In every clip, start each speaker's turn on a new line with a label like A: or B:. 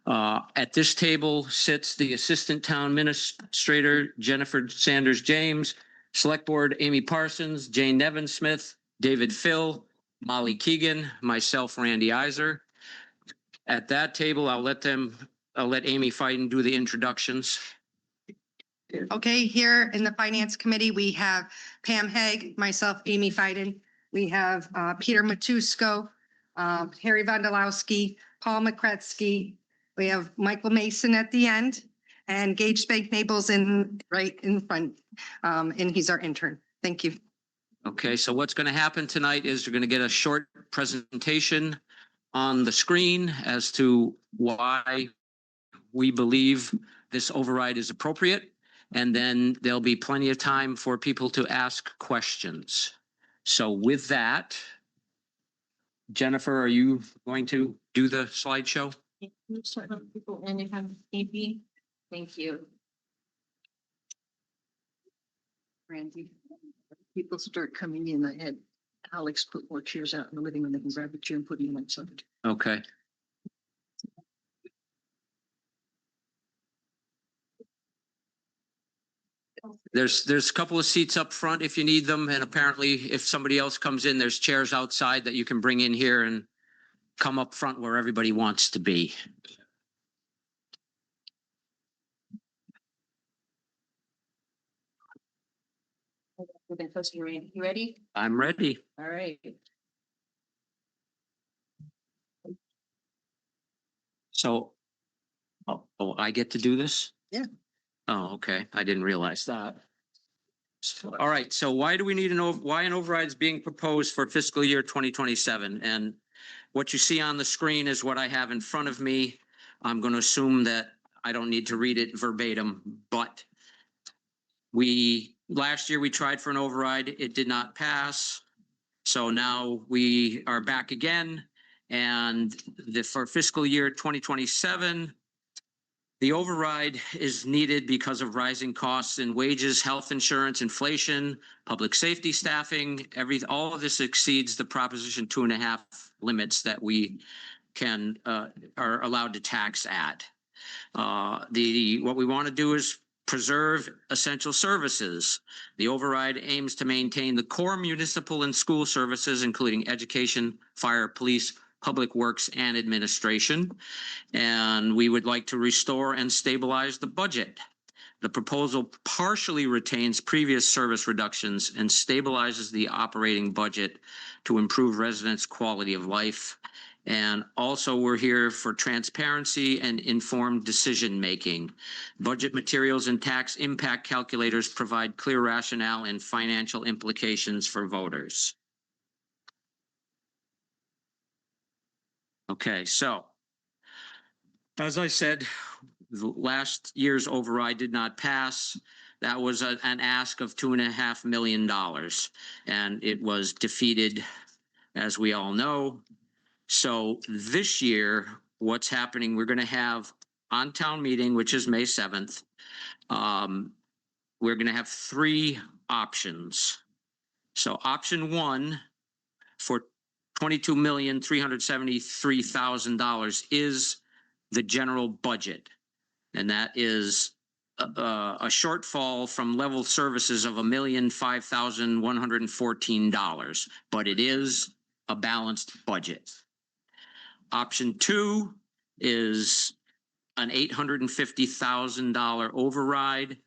A: At this table sits the Assistant Town Administrator, Jennifer Sanders James, Select Board, Amy Parsons, Jane Nevin Smith, David Phil, Molly Keegan, myself, Randy Iser. At that table, I'll let Amy Fighten do the introductions.
B: Okay, here in the Finance Committee, we have Pam Haag, myself, Amy Fighten. We have Peter Matusko, Harry Vondolowski, Paul McCretsky. We have Michael Mason at the end, and Gage Spank Maples right in front, and he's our intern. Thank you.
A: Okay, so what's going to happen tonight is you're going to get a short presentation on the screen as to why we believe this override is appropriate. And then there'll be plenty of time for people to ask questions. So with that, Jennifer, are you going to do the slideshow?
C: People and you have AP. Thank you.
D: Randy, people start coming in. I had Alex put more chairs out in the living room. They can grab a chair and put them outside.
A: Okay. There's a couple of seats up front if you need them. And apparently if somebody else comes in, there's chairs outside that you can bring in here and come up front where everybody wants to be.
C: We've been close to you, Randy. You ready?
A: I'm ready.
C: All right.
A: So, oh, I get to do this?
D: Yeah.
A: Oh, okay. I didn't realize that. All right. So why do we need why an override is being proposed for fiscal year 2027? And what you see on the screen is what I have in front of me. I'm going to assume that I don't need to read it verbatim, but last year we tried for an override. It did not pass. So now we are back again. And for fiscal year 2027, the override is needed because of rising costs in wages, health insurance, inflation, public safety staffing, all of this exceeds the Proposition 2.5 limits that we are allowed to tax at. What we want to do is preserve essential services. The override aims to maintain the core municipal and school services, including education, fire, police, public works, and administration. And we would like to restore and stabilize the budget. The proposal partially retains previous service reductions and stabilizes the operating budget to improve residents' quality of life. And also we're here for transparency and informed decision-making. Budget materials and tax impact calculators provide clear rationale and financial implications for voters. Okay, so as I said, last year's override did not pass. That was an ask of $2.5 million, and it was defeated, as we all know. So this year, what's happening, we're going to have on town meeting, which is May 7th, we're going to have 3 options. So option 1 for $22,373,000 is the general budget. And that is a shortfall from level services of $1,005,114, but it is a balanced budget. Option 2 is an $850,000 override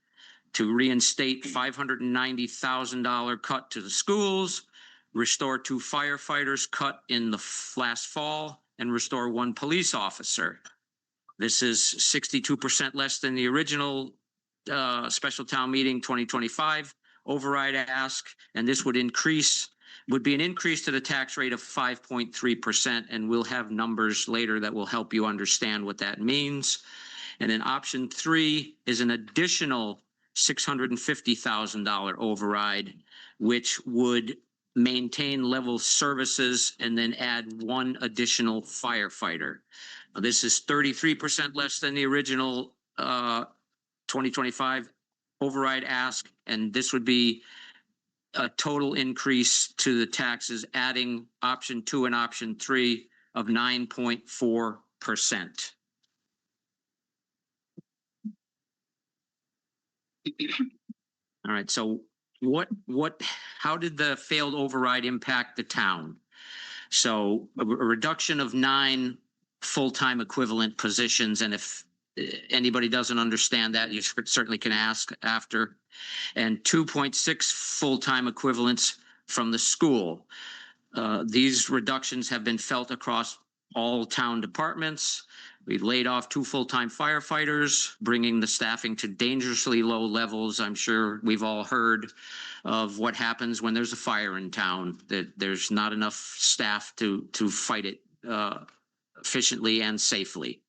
A: to reinstate $590,000 cut to the schools, restore 2 firefighters cut in the last fall, and restore 1 police officer. This is 62% less than the original special town meeting 2025 override ask, and this would be an increase to the tax rate of 5.3%, and we'll have numbers later that will help you understand what that means. And then option 3 is an additional $650,000 override, which would maintain level services and then add 1 additional firefighter. This is 33% less than the original 2025 override ask, and this would be a total increase to the taxes, adding option 2 and option 3 of 9.4%. All right, so how did the failed override impact the town? So a reduction of 9 full-time equivalent positions, and if anybody doesn't understand that, you certainly can ask after. And 2.6 full-time equivalents from the school. These reductions have been felt across all town departments. We laid off 2 full-time firefighters, bringing the staffing to dangerously low levels. I'm sure we've all heard of what happens when there's a fire in town, that there's not enough staff to fight it efficiently and safely.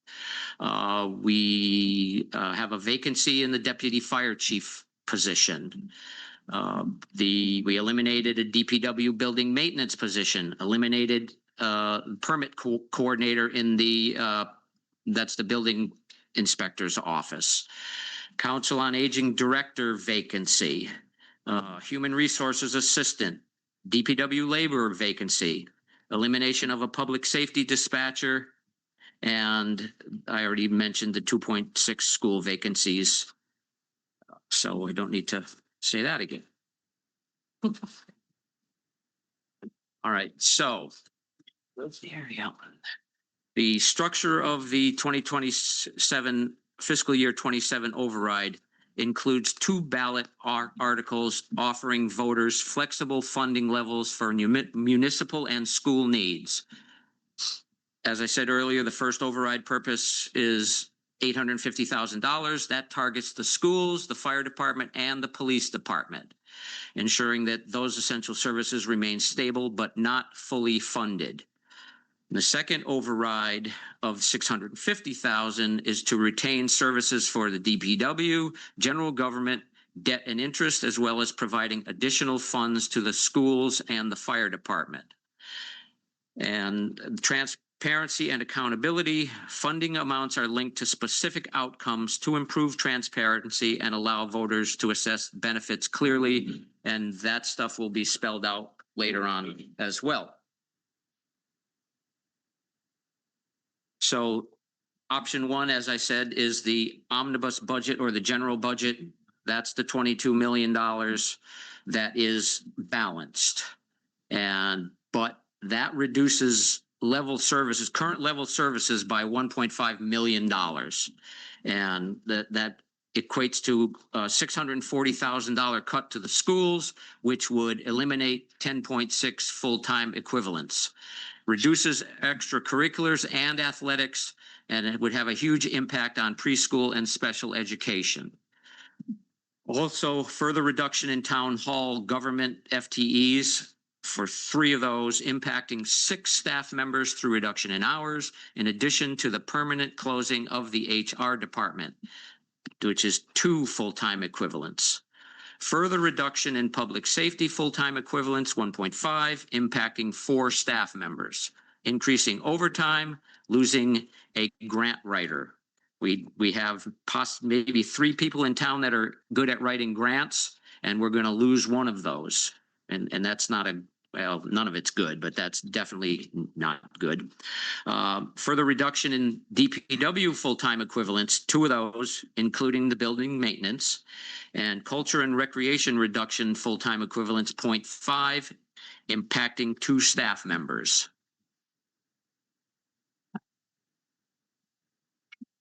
A: We have a vacancy in the deputy fire chief position. We eliminated a DPW building maintenance position, eliminated permit coordinator in that's the building inspector's office. Council on Aging director vacancy, human resources assistant, DPW labor vacancy, elimination of a public safety dispatcher, and I already mentioned the 2.6 school vacancies. So I don't need to say that again. All right, so there we go. The structure of the 2027 fiscal year 27 override includes 2 ballot articles offering voters flexible funding levels for municipal and school needs. As I said earlier, the first override purpose is $850,000. That targets the schools, the fire department, and the police department, ensuring that those essential services remain stable but not fully funded. The second override of $650,000 is to retain services for the DPW, general government, debt and interest, as well as providing additional funds to the schools and the fire department. And transparency and accountability, funding amounts are linked to specific outcomes to improve transparency and allow voters to assess benefits clearly, and that stuff will be spelled out later on as well. So option 1, as I said, is the omnibus budget or the general budget. That's the $22 million that is balanced. But that reduces current level services by $1.5 million. And that equates to a $640,000 cut to the schools, which would eliminate 10.6 full-time equivalents. Reduces extracurriculars and athletics, and it would have a huge impact on preschool and special education. Also, further reduction in town hall government FTEs for 3 of those, impacting 6 staff members through reduction in hours, in addition to the permanent closing of the HR department, which is 2 full-time equivalents. Further reduction in public safety full-time equivalents, 1.5, impacting 4 staff members, increasing overtime, losing a grant writer. We have maybe 3 people in town that are good at writing grants, and we're going to lose one of those. And that's not well, none of it's good, but that's definitely not good. Further reduction in DPW full-time equivalents, 2 of those, including the building maintenance, and culture and recreation reduction full-time equivalents, 0.5, impacting 2 staff members.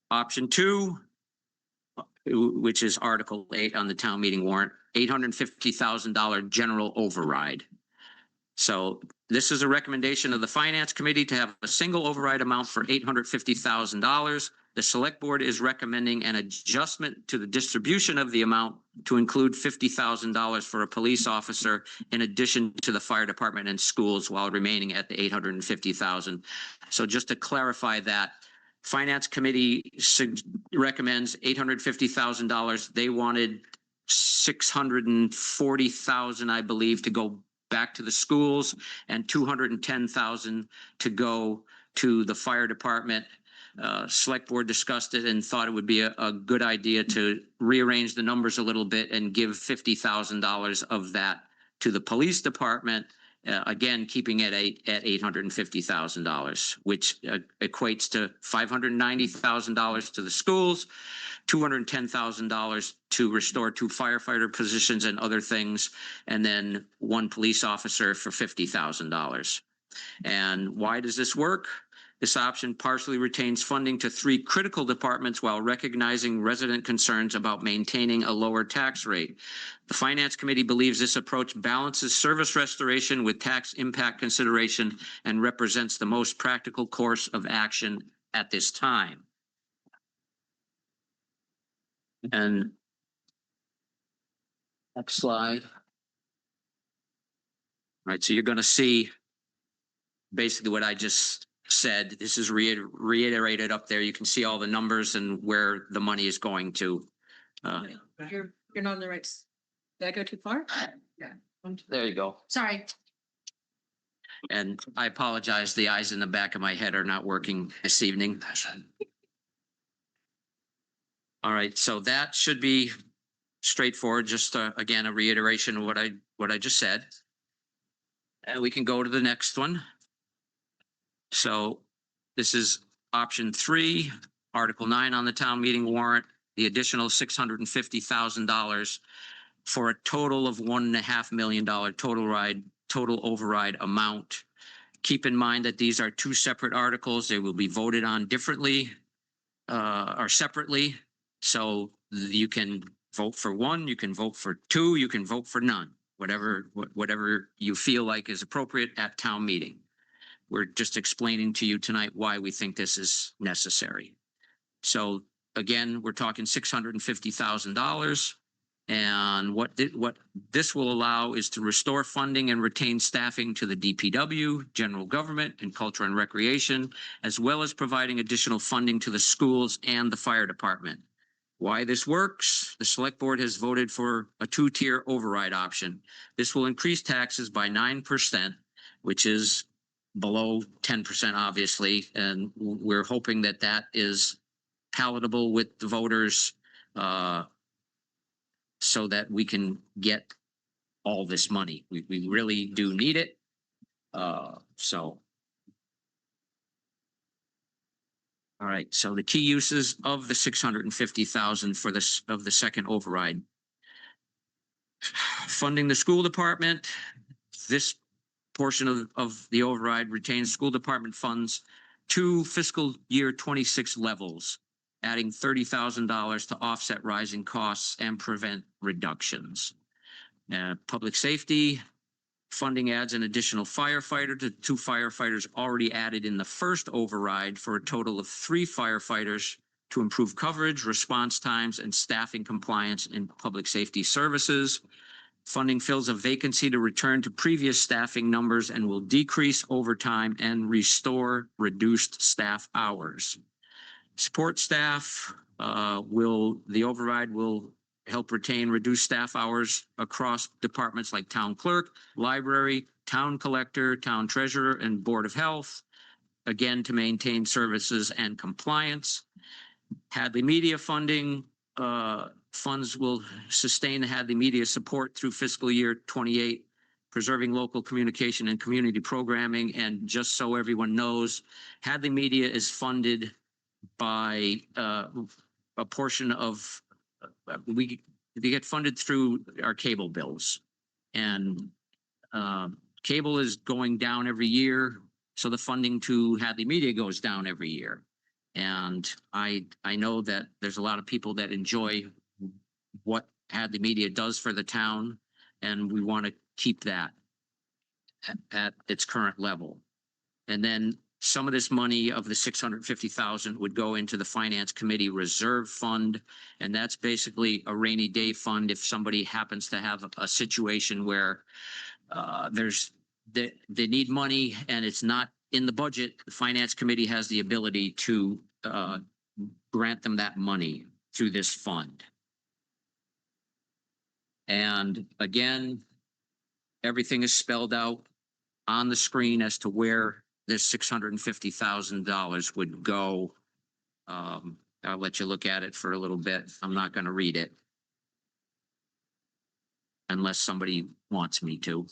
A: Option 2, which is Article 8 on the town meeting warrant, $850,000 general override. So this is a recommendation of the Finance Committee to have a single override amount for $850,000. The Select Board is recommending an adjustment to the distribution of the amount to include $50,000 for a police officer in addition to the fire department and schools, while remaining at the $850,000. So just to clarify that, Finance Committee recommends $850,000. They wanted $640,000, I believe, to go back to the schools, and $210,000 to go to the fire department. Select Board discussed it and thought it would be a good idea to rearrange the numbers a little bit and give $50,000 of that to the police department Again, keeping it at $850,000, which equates to $590,000 to the schools, $210,000 to restore 2 firefighter positions and other things, and then 1 police officer for $50,000. And why does this work? This option partially retains funding to 3 critical departments while recognizing resident concerns about maintaining a lower tax rate. The Finance Committee believes this approach balances service restoration with tax impact consideration and represents the most practical course of action at this time. And next slide. All right, so you're going to see basically what I just said. This is reiterated up there. You can see all the numbers and where the money is going to.
C: You're not on the right. Did I go too far?
A: There you go.
C: Sorry.
A: And I apologize, the eyes in the back of my head are not working this evening. All right, so that should be straightforward. Just again, a reiteration of what I just said. And we can go to the next one. So this is option 3, Article 9 on the town meeting warrant, the additional $650,000 for a total of $1.5 million total override amount. Keep in mind that these are 2 separate articles. They will be voted on differently or separately. So you can vote for 1, you can vote for 2, you can vote for none, whatever you feel like is appropriate at town meeting. We're just explaining to you tonight why we think this is necessary. So again, we're talking $650,000. And what this will allow is to restore funding and retain staffing to the DPW, general government, and culture and recreation, as well as providing additional funding to the schools and the fire department. Why this works? The select board has voted for a 2-tier override option. This will increase taxes by 9%, which is below 10%, obviously. And we're hoping that that is palatable with the voters, so that we can get all this money. We really do need it. So. All right, so the key uses of the $650,000 for this of the second override. Funding the school department. This portion of the override retains school department funds to fiscal year 26 levels, adding $30,000 to offset rising costs and prevent reductions. Public safety, funding adds an additional firefighter to 2 firefighters already added in the first override for a total of 3 firefighters to improve coverage, response times, and staffing compliance in public safety services. Funding fills a vacancy to return to previous staffing numbers and will decrease overtime and restore reduced staff hours. Support staff the override will help retain reduced staff hours across departments like town clerk, library, town collector, town treasurer, and board of health, again, to maintain services and compliance. Hadley Media funding funds will sustain the Hadley Media support through fiscal year 28, preserving local communication and community programming. And just so everyone knows, Hadley Media is funded by a portion of we get funded through our cable bills, and cable is going down every year, so the funding to Hadley Media goes down every year. And I know that there's a lot of people that enjoy what Hadley Media does for the town, and we want to keep that at its current level. And then some of this money of the $650,000 would go into the Finance Committee Reserve Fund, and that's basically a rainy day fund if somebody happens to have a situation where they need money and it's not in the budget. The Finance Committee has the ability to grant them that money through this fund. And again, everything is spelled out on the screen as to where this $650,000 would go. I'll let you look at it for a little bit. I'm not going to read it unless somebody wants me to.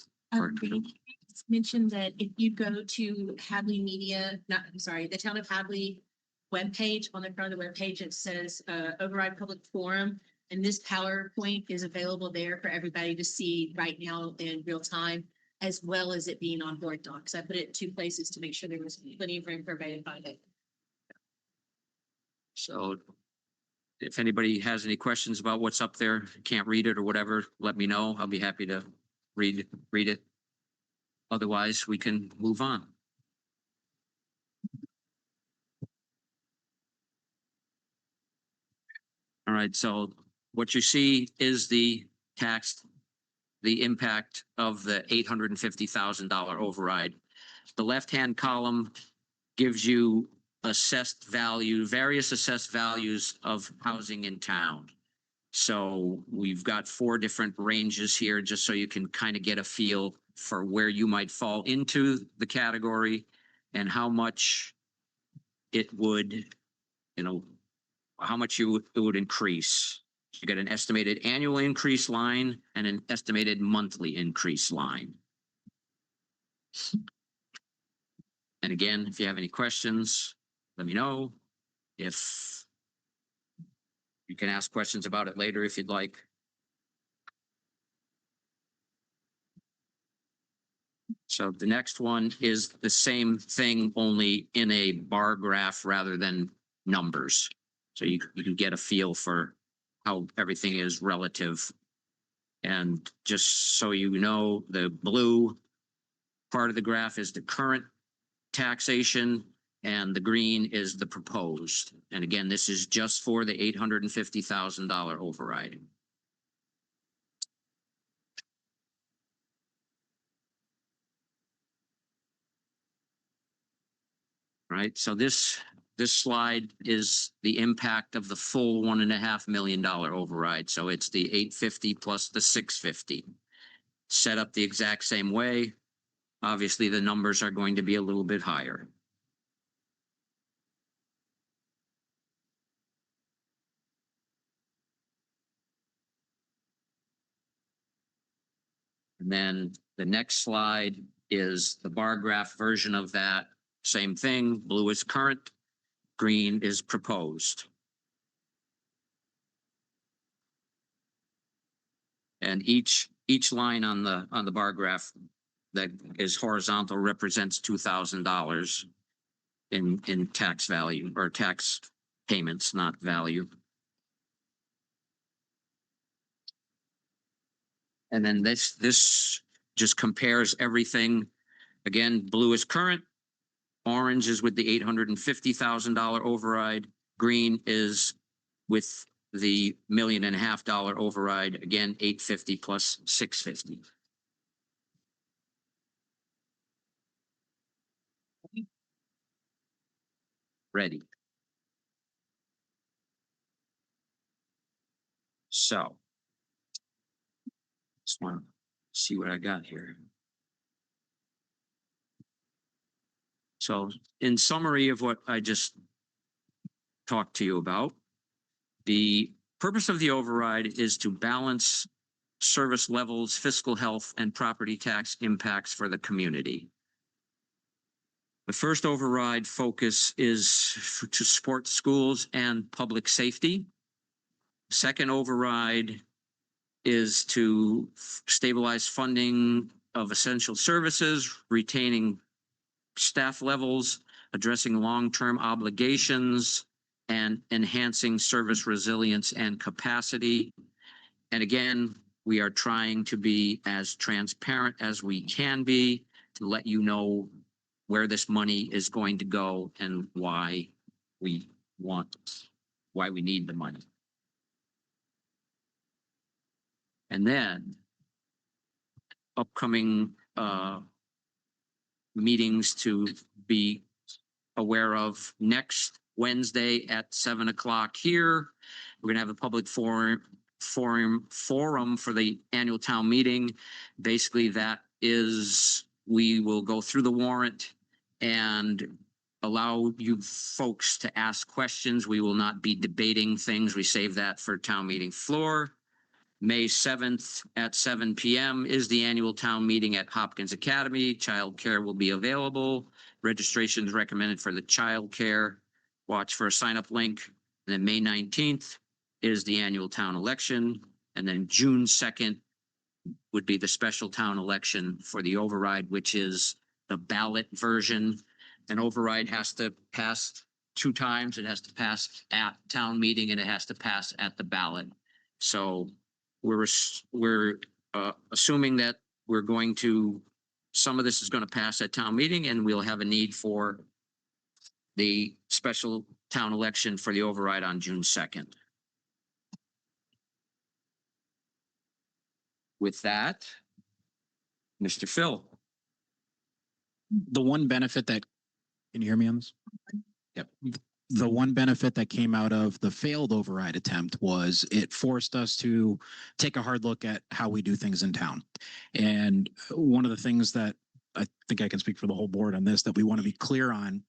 C: mention that if you go to Hadley Media, not, I'm sorry, the Town of Hadley webpage, on the front of the webpage, it says override public forum. And this PowerPoint is available there for everybody to see right now in real time, as well as it being on Board Docs. I put it in two places to make sure there was plenty of room for everybody to find it.
A: So if anybody has any questions about what's up there, can't read it or whatever, let me know. I'll be happy to read it. Otherwise, we can move on. All right, so what you see is the impact of the $850,000 override. The left-hand column gives you assessed value, various assessed values of housing in town. So we've got 4 different ranges here, just so you can kind of get a feel for where you might fall into the category and how much it would, how much it would increase. You get an estimated annual increase line and an estimated monthly increase line. And again, if you have any questions, let me know. If you can ask questions about it later if you'd like. So the next one is the same thing, only in a bar graph rather than numbers. So you can get a feel for how everything is relative. And just so you know, the blue part of the graph is the current taxation and the green is the proposed. And again, this is just for the $850,000 override. Right, so this slide is the impact of the full $1.5 million override. So it's the 850 plus the 650. Set up the exact same way. Obviously, the numbers are going to be a little bit higher. And then the next slide is the bar graph version of that. Same thing, blue is current, green is proposed. And each line on the bar graph that is horizontal represents $2,000 in tax value or tax payments, not value. And then this just compares everything. Again, blue is current, orange is with the $850,000 override, green is with the $1.5 million override, again 850 plus 650. Ready. So just want to see what I got here. So in summary of what I just talked to you about, the purpose of the override is to balance service levels, fiscal health, and property tax impacts for the community. The first override focus is to support schools and public safety. Second override is to stabilize funding of essential services, retaining staff levels, addressing long-term obligations, and enhancing service resilience and capacity. And again, we are trying to be as transparent as we can be to let you know where this money is going to go and why we need the money. And then upcoming meetings to be aware of: next Wednesday at 7 o'clock here, we're going to have a public forum for the annual town meeting. Basically, that is, we will go through the warrant and allow you folks to ask questions. We will not be debating things. We save that for town meeting floor. May 7th at 7 PM is the annual town meeting at Hopkins Academy. Childcare will be available. Registration is recommended for the childcare. Watch for a sign-up link. And then May 19th is the annual town election. And then June 2nd would be the special town election for the override, which is the ballot version. An override has to pass 2 times. It has to pass at town meeting and it has to pass at the ballot. So we're assuming that we're going to, some of this is going to pass at town meeting and we'll have a need for the special town election for the override on June 2nd. With that, Mr. Phil.
E: The one benefit that, can you hear me on this? Yep. The one benefit that came out of the failed override attempt was it forced us to take a hard look at how we do things in town. And one of the things that I think I can speak for the whole board on this, that we want to be clear on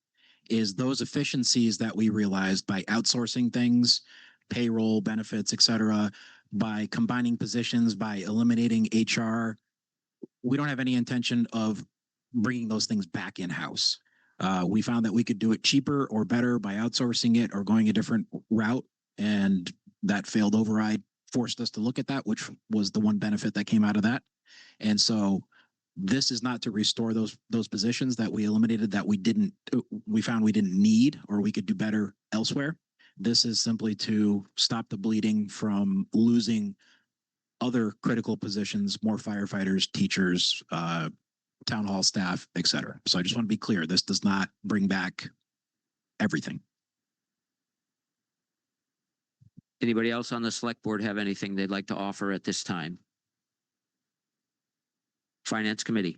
E: is those efficiencies that we realized by outsourcing things, payroll, benefits, et cetera, by combining positions, by eliminating HR. We don't have any intention of bringing those things back in-house. We found that we could do it cheaper or better by outsourcing it or going a different route. And that failed override forced us to look at that, which was the one benefit that came out of that. And so this is not to restore those positions that we eliminated that we found we didn't need or we could do better elsewhere. This is simply to stop the bleeding from losing other critical positions, more firefighters, teachers, town hall staff, et cetera. So I just want to be clear, this does not bring back everything.
A: Anybody else on the select board have anything they'd like to offer at this time? Finance Committee.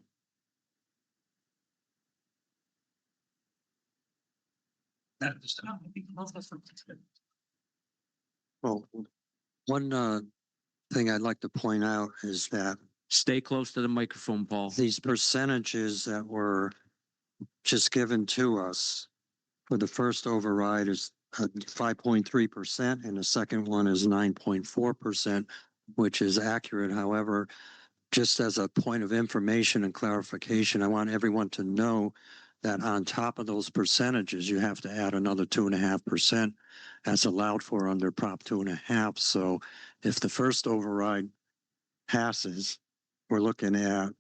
F: Well, one thing I'd like to point out is that
A: Stay close to the microphone, Paul.
F: these percentages that were just given to us for the first override is 5.3% and the second one is 9.4%, which is accurate. However, just as a point of information and clarification, I want everyone to know that on top of those percentages, you have to add another 2.5% as allowed for under Prop 2.5. So if the first override passes, we're looking at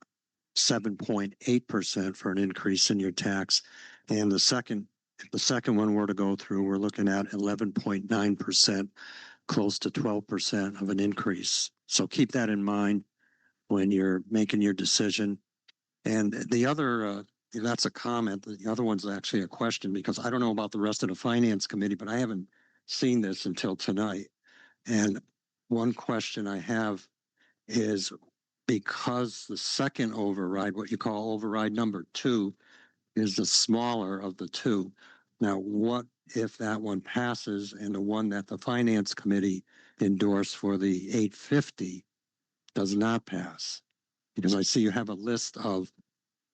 F: 7.8% for an increase in your tax. And if the second one were to go through, we're looking at 11.9%, close to 12% of an increase. So keep that in mind when you're making your decision. And the other, that's a comment. The other one's actually a question because I don't know about the rest of the Finance Committee, but I haven't seen this until tonight. And one question I have is because the second override, what you call override number 2, is the smaller of the 2. Now, what if that one passes and the one that the Finance Committee endorsed for the 850 does not pass? Because I see you have a list of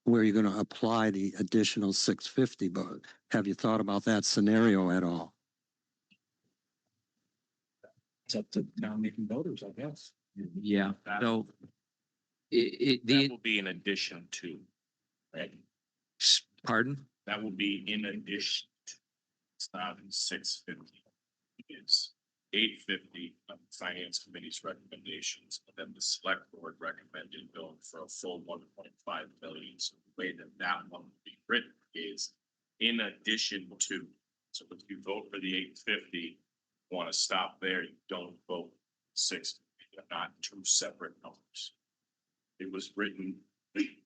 F: where you're going to apply the additional 650, but have you thought about that scenario at all?
E: It's up to town meeting voters, I guess.
A: Yeah, so
G: That
A: the,
G: will be in addition to, right?
A: pardon?
G: That will be in addition to. It's not 650. It's 850 of the Finance Committee's recommendations, and then the Select Board recommended going for a full 1.5 million. So the way that one will be written is in addition to. So if you vote for the 850, want to stop there, you don't vote 650. They're not 2 separate numbers. It was written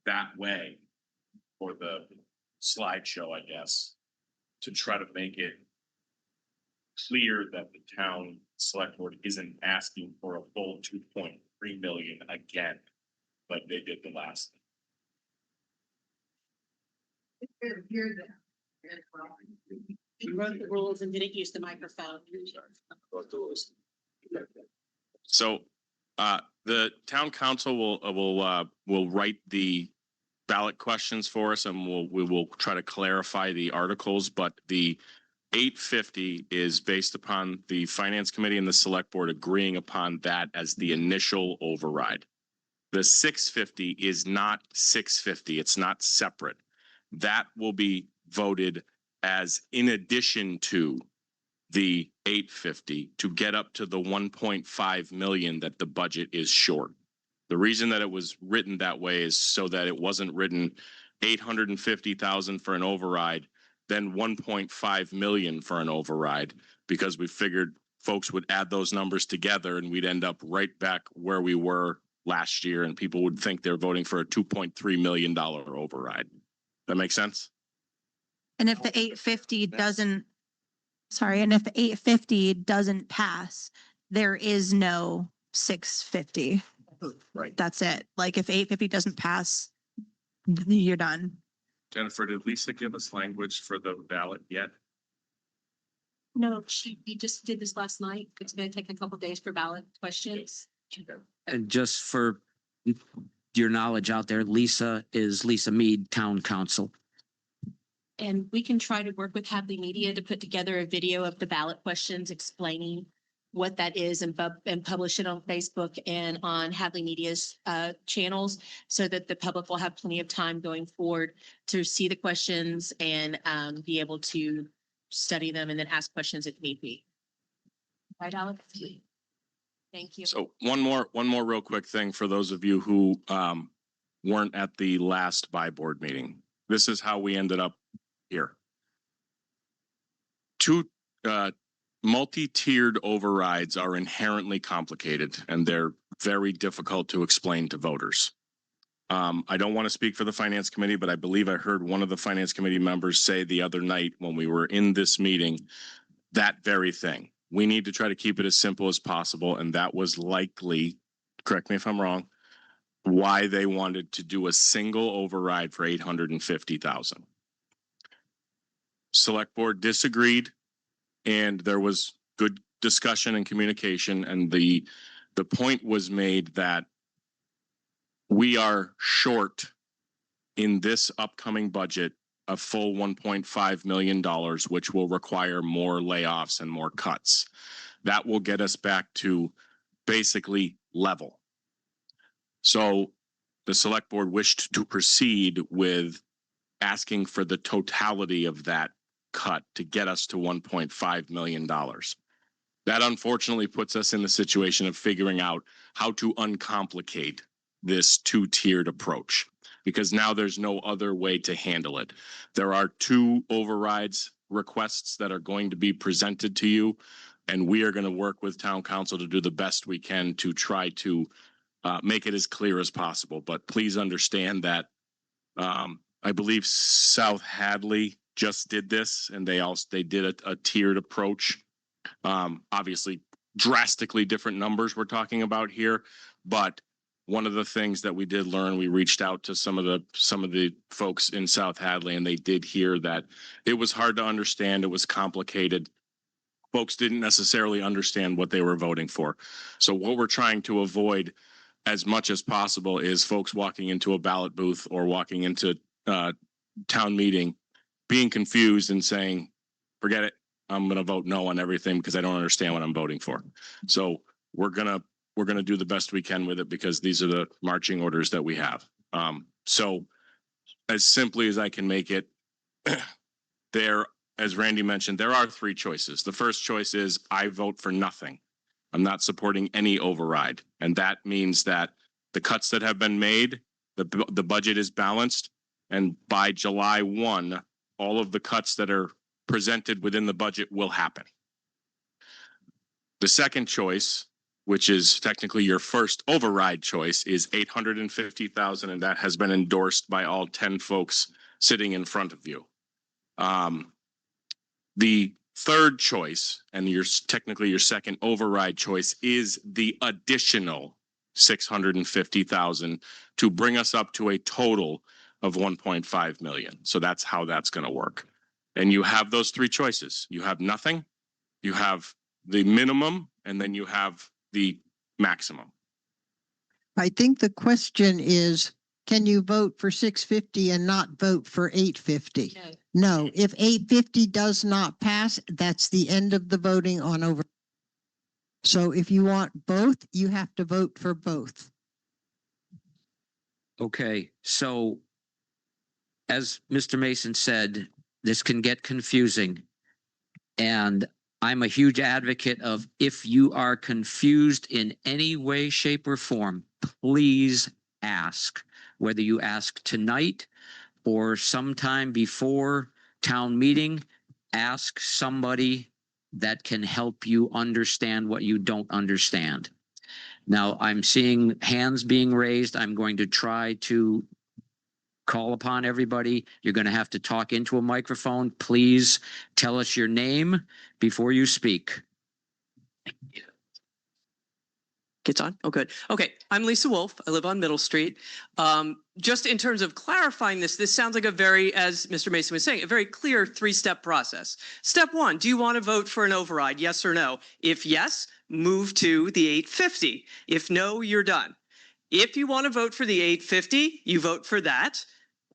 G: that way for the slideshow, I guess, to try to make it clear that the town select board isn't asking for a full 2.3 million again, like they did the last.
C: You wrote the rules and didn't use the microphone.
G: So the town council will write the ballot questions for us and we will try to clarify the articles, but the 850 is based upon the finance committee and the select board agreeing upon that as the initial override. The 650 is not 650. It's not separate. That will be voted as in addition to the 850 to get up to the 1.5 million that the budget is short. The reason that it was written that way is so that it wasn't written 850,000 for an override, then 1.5 million for an override, because we figured folks would add those numbers together and we'd end up right back where we were last year, and people would think they're voting for a $2.3 million override. That makes sense?
H: And if the 850 doesn't, sorry, and if the 850 doesn't pass, there is no 650.
G: Right.
H: That's it. Like if 850 doesn't pass, you're done.
G: Jennifer, did Lisa give us language for the ballot yet?
C: No, we just did this last night. It's gonna take a couple days for ballot questions.
A: And just for your knowledge out there, Lisa is Lisa Mead, Town Council.
C: And we can try to work with Hadley Media to put together a video of the ballot questions explaining what that is and publish it on Facebook and on Hadley Media's channels so that the public will have plenty of time going forward to see the questions and be able to study them and then ask questions if need be. Right, Alex? Thank you.
G: So one more real quick thing for those of you who weren't at the last buy board meeting. This is how we ended up here. Two multi-tiered overrides are inherently complicated and they're very difficult to explain to voters. I don't want to speak for the finance committee, but I believe I heard one of the finance committee members say the other night when we were in this meeting, that very thing. We need to try to keep it as simple as possible. And that was likely, correct me if I'm wrong, why they wanted to do a single override for 850,000. Select board disagreed, and there was good discussion and communication. And the point was made that we are short in this upcoming budget a full $1.5 million, which will require more layoffs and more cuts. That will get us back to basically level. So the select board wished to proceed with asking for the totality of that cut to get us to $1.5 million. That unfortunately puts us in the situation of figuring out how to uncomplicate this two-tiered approach, because now there's no other way to handle it. There are two overrides requests that are going to be presented to you, and we are going to work with town council to do the best we can to try to make it as clear as possible. But please understand that I believe South Hadley just did this, and they did a tiered approach. Obviously, drastically different numbers we're talking about here, but one of the things that we did learn, we reached out to some of the folks in South Hadley, and they did hear that it was hard to understand. It was complicated. Folks didn't necessarily understand what they were voting for. So what we're trying to avoid as much as possible is folks walking into a ballot booth or walking into town meeting, being confused and saying, forget it, I'm going to vote no on everything because I don't understand what I'm voting for. So we're going to do the best we can with it because these are the marching orders that we have. So as simply as I can make it, there, as Randy mentioned, there are three choices. The first choice is I vote for nothing. I'm not supporting any override. And that means that the cuts that have been made, the budget is balanced. And by July 1, all of the cuts that are presented within the budget will happen. The second choice, which is technically your first override choice, is 850,000, and that has been endorsed by all 10 folks sitting in front of you. The third choice, and technically your second override choice, is the additional 650,000 to bring us up to a total of 1.5 million. So that's how that's going to work. And you have those three choices. You have nothing, you have the minimum, and then you have the maximum.
I: I think the question is, can you vote for 650 and not vote for 850?
C: No,
I: No, if 850 does not pass, that's the end of the voting on over. So if you want both, you have to vote for both.
A: Okay, so as Mr. Mason said, this can get confusing. And I'm a huge advocate of, if you are confused in any way, shape, or form, please ask. Whether you ask tonight or sometime before town meeting, ask somebody that can help you understand what you don't understand. Now, I'm seeing hands being raised. I'm going to try to call upon everybody. You're going to have to talk into a microphone. Please tell us your name before you speak.
J: Gets on? Oh, good. Okay, I'm Lisa Wolf. I live on Middle Street. Just in terms of clarifying this sounds like a very, as Mr. Mason was saying, a very clear three-step process. Step one, do you want to vote for an override, yes or no? If yes, move to the 850. If no, you're done. If you want to vote for the 850, you vote for that.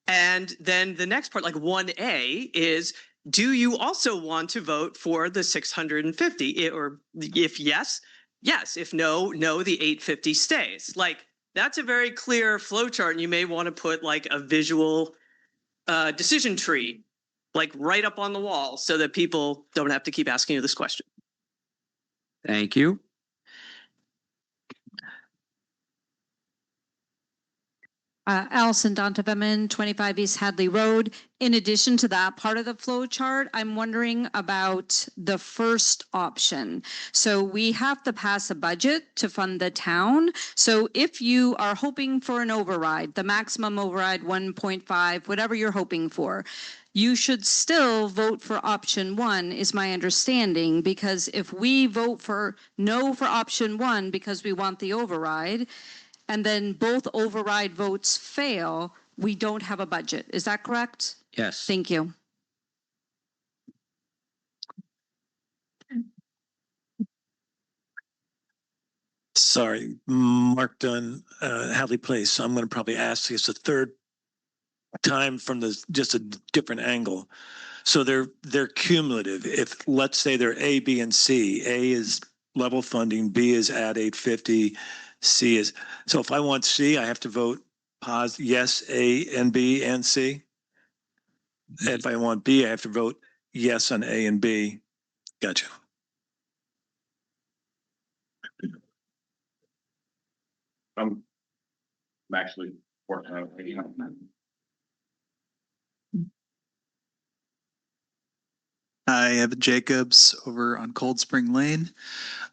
J: And then the next part, like 1A, is do you also want to vote for the 650? Or if yes, yes. If no, no, the 850 stays. Like, that's a very clear flow chart. And you may want to put like a visual decision tree, like right up on the wall, so that people don't have to keep asking you this question.
A: Thank you.
H: Allison Donteveman, 25 East Hadley Road. In addition to that part of the flow chart, I'm wondering about the first option. So we have to pass a budget to fund the town. So if you are hoping for an override, the maximum override 1.5, whatever you're hoping for, you should still vote for option one, is my understanding, because if we vote for no for option one because we want the override, and then both override votes fail, we don't have a budget. Is that correct?
A: Yes.
H: Thank you.
K: Sorry, Mark Dunn, Hadley Place. I'm going to probably ask this a third time from just a different angle. So they're cumulative. If, let's say, they're A, B, and C. A is level funding, B is at 850, C is. So if I want C, I have to vote yes, A and B and C. If I want B, I have to vote yes on A and B. Gotcha.
G: I'm actually working on it.
L: Hi, Evan Jacobs over on Cold Spring Lane.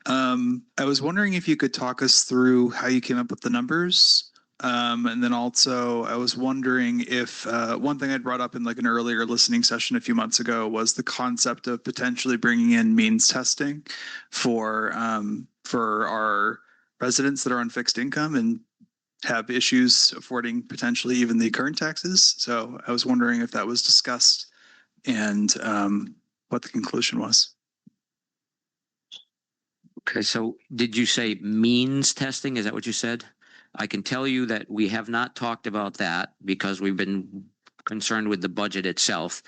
L: I was wondering if you could talk us through how you came up with the numbers. And then also I was wondering if one thing I'd brought up in like an earlier listening session a few months ago was the concept of potentially bringing in means testing for our residents that are on fixed income and have issues affording potentially even the current taxes. So I was wondering if that was discussed and what the conclusion was.
A: Okay, so did you say means testing? Is that what you said? I can tell you that we have not talked about that because we've been concerned with the budget itself.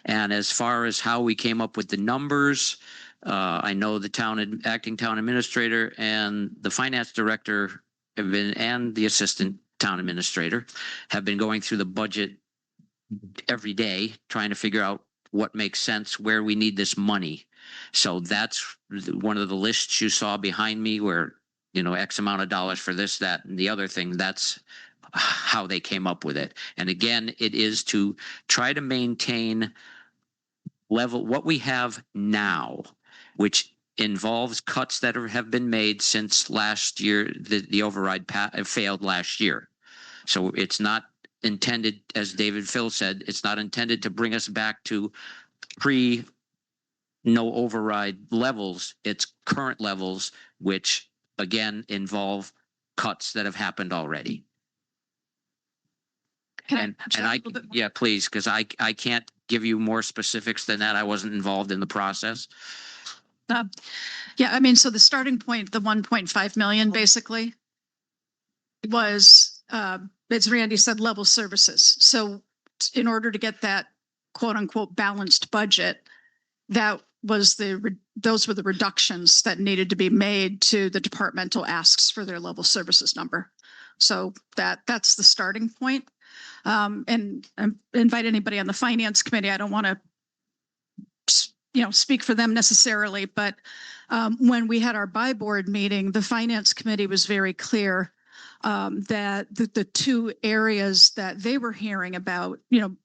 A: And as far as how we came up with the numbers, I know the acting town administrator and the finance director have been, and the assistant town administrator have been going through the budget every day, trying to figure out what makes sense, where we need this money. So that's one of the lists you saw behind me where, you know, X amount of dollars for this, that, and the other thing. That's how they came up with it. And again, it is to try to maintain level what we have now, which involves cuts that have been made since last year. The override failed last year. So it's not intended, as David Phil said, it's not intended to bring us back to pre no override levels. It's current levels, which again involve cuts that have happened already. Yeah, please, because I can't give you more specifics than that. I wasn't involved in the process.
M: Yeah, I mean, so the starting point, the 1.5 million basically was, as Randy said, level services. So in order to get that quote unquote balanced budget, that was those were the reductions that needed to be made to the departmental asks for their level services number. So that's the starting point. And invite anybody on the finance committee. I don't want to, speak for them necessarily, but when we had our buy board meeting, the finance committee was very clear that the two areas that they were hearing about,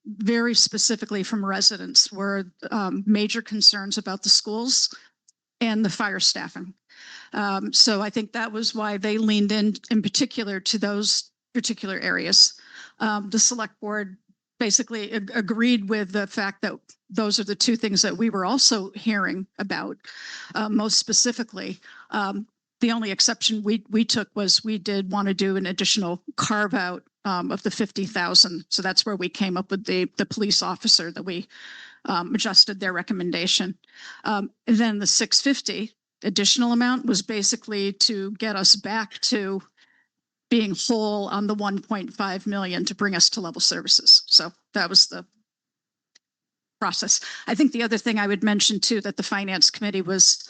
M: very specifically from residents, were major concerns about the schools and the fire staffing. So I think that was why they leaned in particular to those particular areas. The select board basically agreed with the fact that those are the two things that we were also hearing about most specifically. The only exception we took was we did want to do an additional carve out of the 50,000. So that's where we came up with the police officer that we adjusted their recommendation. And then the 650 additional amount was basically to get us back to being whole on the 1.5 million to bring us to level services. So that was the process. I think the other thing I would mention too that the finance committee was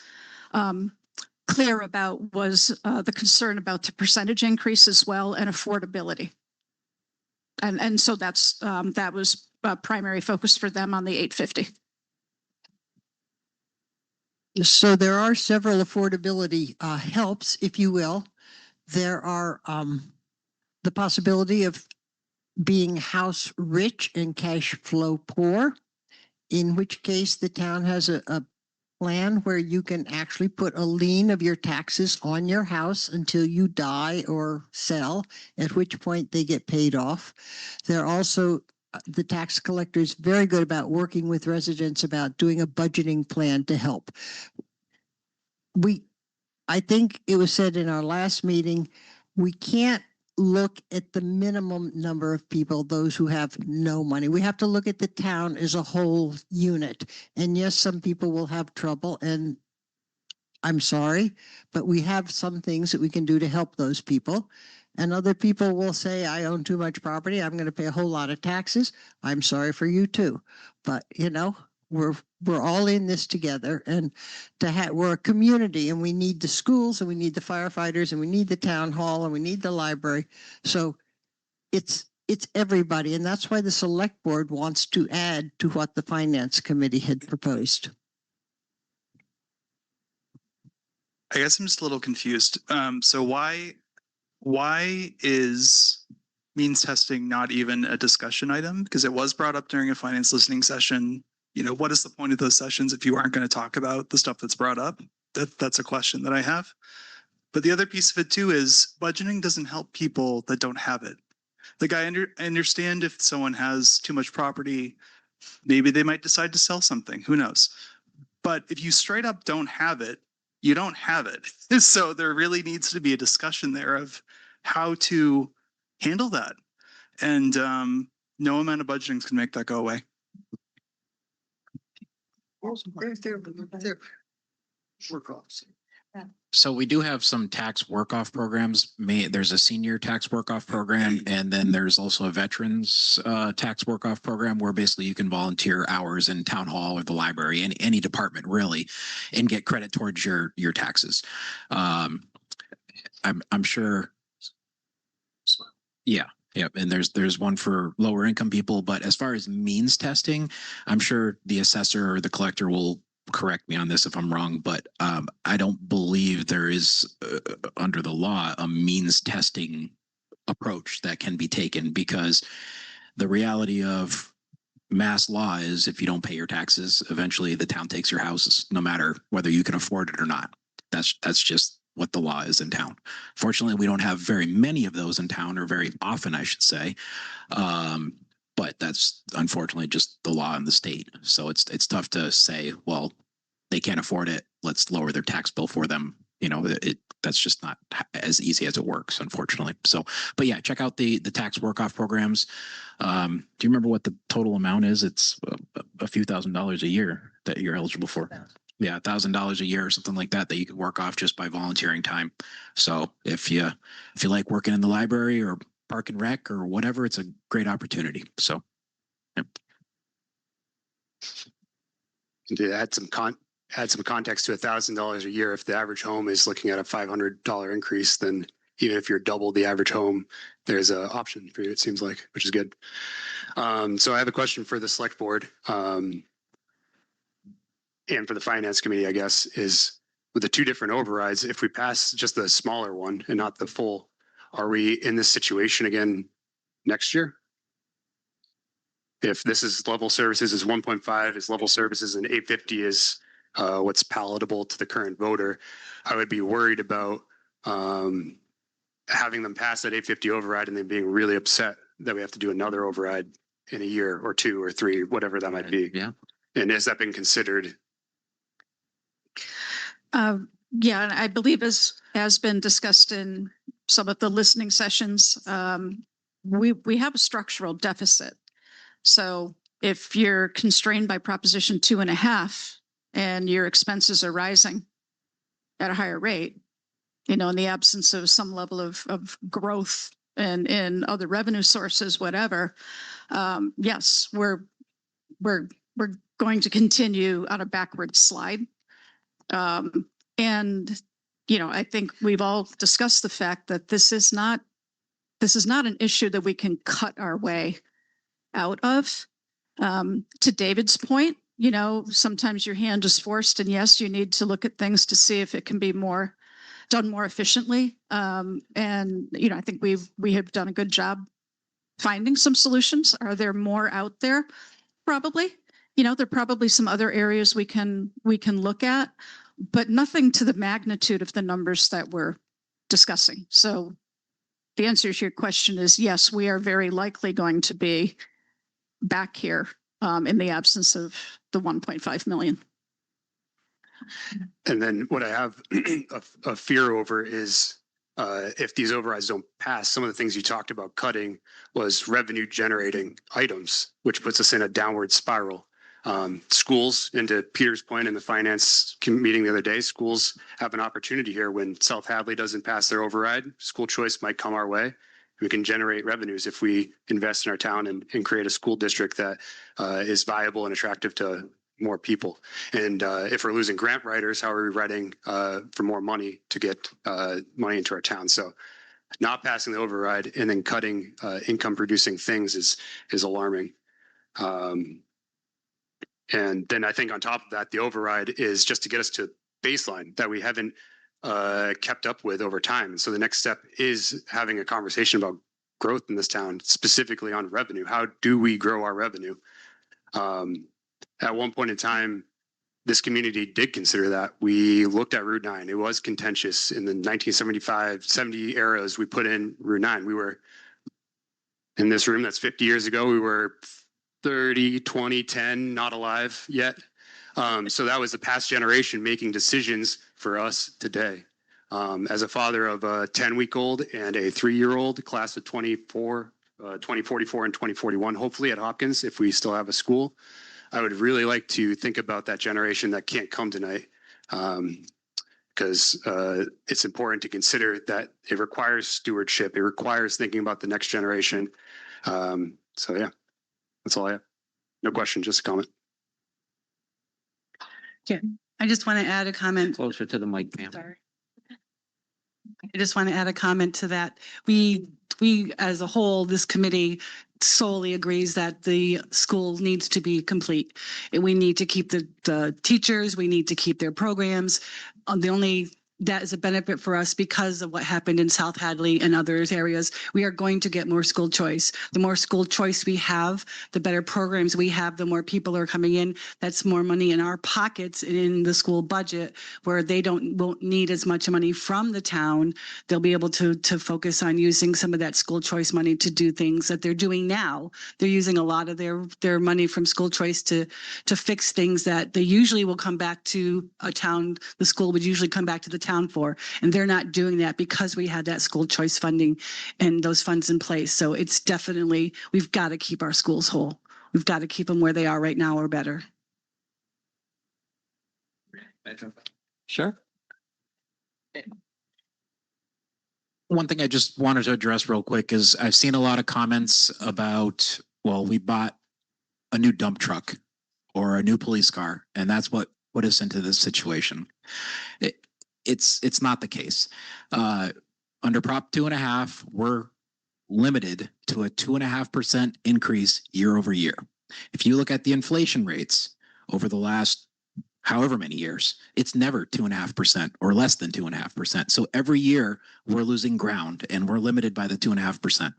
M: clear about was the concern about the percentage increase as well and affordability. And so that was a primary focus for them on the 850.
I: So there are several affordability helps, if you will. There are the possibility of being house rich and cash flow poor, in which case the town has a plan where you can actually put a lien of your taxes on your house until you die or sell, at which point they get paid off. There are also the tax collector is very good about working with residents about doing a budgeting plan to help. I think it was said in our last meeting, we can't look at the minimum number of people, those who have no money. We have to look at the town as a whole unit. And yes, some people will have trouble, and I'm sorry, but we have some things that we can do to help those people. And other people will say, I own too much property, I'm going to pay a whole lot of taxes. I'm sorry for you too. But we're all in this together, and we're a community, and we need the schools, and we need the firefighters, and we need the town hall, and we need the library. So it's everybody, and that's why the select board wants to add to what the finance committee had proposed.
L: I guess I'm just a little confused. So why is means testing not even a discussion item? Because it was brought up during a finance listening session. What is the point of those sessions if you aren't going to talk about the stuff that's brought up? That's a question that I have. But the other piece of it too is budgeting doesn't help people that don't have it. Like I understand if someone has too much property, maybe they might decide to sell something, who knows? But if you straight up don't have it, you don't have it. So there really needs to be a discussion there of how to handle that. And no amount of budgeting can make that go away.
E: So we do have some tax work-off programs. There's a senior tax work-off program, and then there's also a veterans tax work-off program where basically you can volunteer hours in town hall or the library, in any department really, and get credit towards your taxes. I'm sure. Yeah. Yep. And there's one for lower income people, but as far as means testing, I'm sure the assessor or the collector will correct me on this if I'm wrong, but I don't believe there is under the law a means testing approach that can be taken, because the reality of mass law is if you don't pay your taxes, eventually the town takes your house, no matter whether you can afford it or not. That's just what the law is in town. Fortunately, we don't have very many of those in town, or very often, I should say. But that's unfortunately just the law in the state. So it's tough to say, well, they can't afford it, let's lower their tax bill for them. That's just not as easy as it works, unfortunately. So, but yeah, check out the tax work-off programs. Do you remember what the total amount is? It's a few $1,000s a year that you're eligible for. Yeah, $1,000 a year or something like that you could work off just by volunteering time. So if you like working in the library or park and rec or whatever, it's a great opportunity. So. Yep.
N: To add some context to $1,000 a year, if the average home is looking at a $500 increase, then even if you're double the average home, there's an option for you, it seems like, which is good. So I have a question for the select board. And for the finance committee, I guess, is with the two different overrides, if we pass just the smaller one and not the full, are we in this situation again next year? If this is level services is 1.5, is level services and 850 is what's palatable to the current voter, I would be worried about having them pass that 850 override and then being really upset that we have to do another override in a year or two or three, whatever that might be.
A: Yeah.
N: And has that been considered?
M: Yeah, and I believe as has been discussed in some of the listening sessions, we have a structural deficit. So if you're constrained by Proposition 2.5 and your expenses are rising at a higher rate, in the absence of some level of growth and in other revenue sources, whatever, yes, we're going to continue on a backward slide. And I think we've all discussed the fact that this is not an issue that we can cut our way out of. To David's point, sometimes your hand is forced, and yes, you need to look at things to see if it can be done more efficiently. And I think we have done a good job finding some solutions. Are there more out there? Probably. There are probably some other areas we can look at, but nothing to the magnitude of the numbers that we're discussing. So the answer to your question is yes, we are very likely going to be back here in the absence of the 1.5 million.
N: And then what I have a fear over is if these overrides don't pass, some of the things you talked about cutting was revenue generating items, which puts us in a downward spiral. Schools, and to Peter's point in the finance meeting the other day, schools have an opportunity here when South Hadley doesn't pass their override. School choice might come our way. We can generate revenues if we invest in our town and create a school district that is viable and attractive to more people. And if we're losing grant writers, how are we writing for more money to get money into our town? So not passing the override and then cutting income producing things is alarming. And then I think on top of that, the override is just to get us to baseline that we haven't kept up with over time. So the next step is having a conversation about growth in this town, specifically on revenue. How do we grow our revenue? At one point in time, this community did consider that. We looked at Route 9. It was contentious in the 1975, 70 eras. We put in Route 9. We were in this room that's 50 years ago. We were 30, 20, 10, not alive yet. So that was the past generation making decisions for us today. As a father of a 10-week-old and a 3-year-old, class of 2044 and 2041, hopefully at Hopkins, if we still have a school, I would really like to think about that generation that can't come tonight, because it's important to consider that it requires stewardship. It requires thinking about the next generation. So yeah, that's all I have. No question, just a comment.
O: Yeah, I just want to add a comment.
A: Closer to the mic, Pam.
O: Sorry. I just want to add a comment to that. We as a whole, this committee solely agrees that the school needs to be complete. And we need to keep the teachers, we need to keep their programs. That is a benefit for us because of what happened in South Hadley and other areas. We are going to get more school choice. The more school choice we have, the better programs we have, the more people are coming in. That's more money in our pockets and in the school budget, where they won't need as much money from the town. They'll be able to focus on using some of that school choice money to do things that they're doing now. They're using a lot of their money from school choice to fix things that they usually will come back to a town. The school would usually come back to the town for, and they're not doing that because we had that school choice funding and those funds in place. So it's definitely, we've got to keep our schools whole. We've got to keep them where they are right now or better.
J: Sure.
E: One thing I just wanted to address real quick is I've seen a lot of comments about, well, we bought a new dump truck or a new police car. And that's what put us into this situation. It's not the case. Under Prop 2.5, we're limited to a 2.5% increase year over year. If you look at the inflation rates over the last however many years, it's never 2.5% or less than 2.5%. So every year we're losing ground and we're limited by the 2.5%.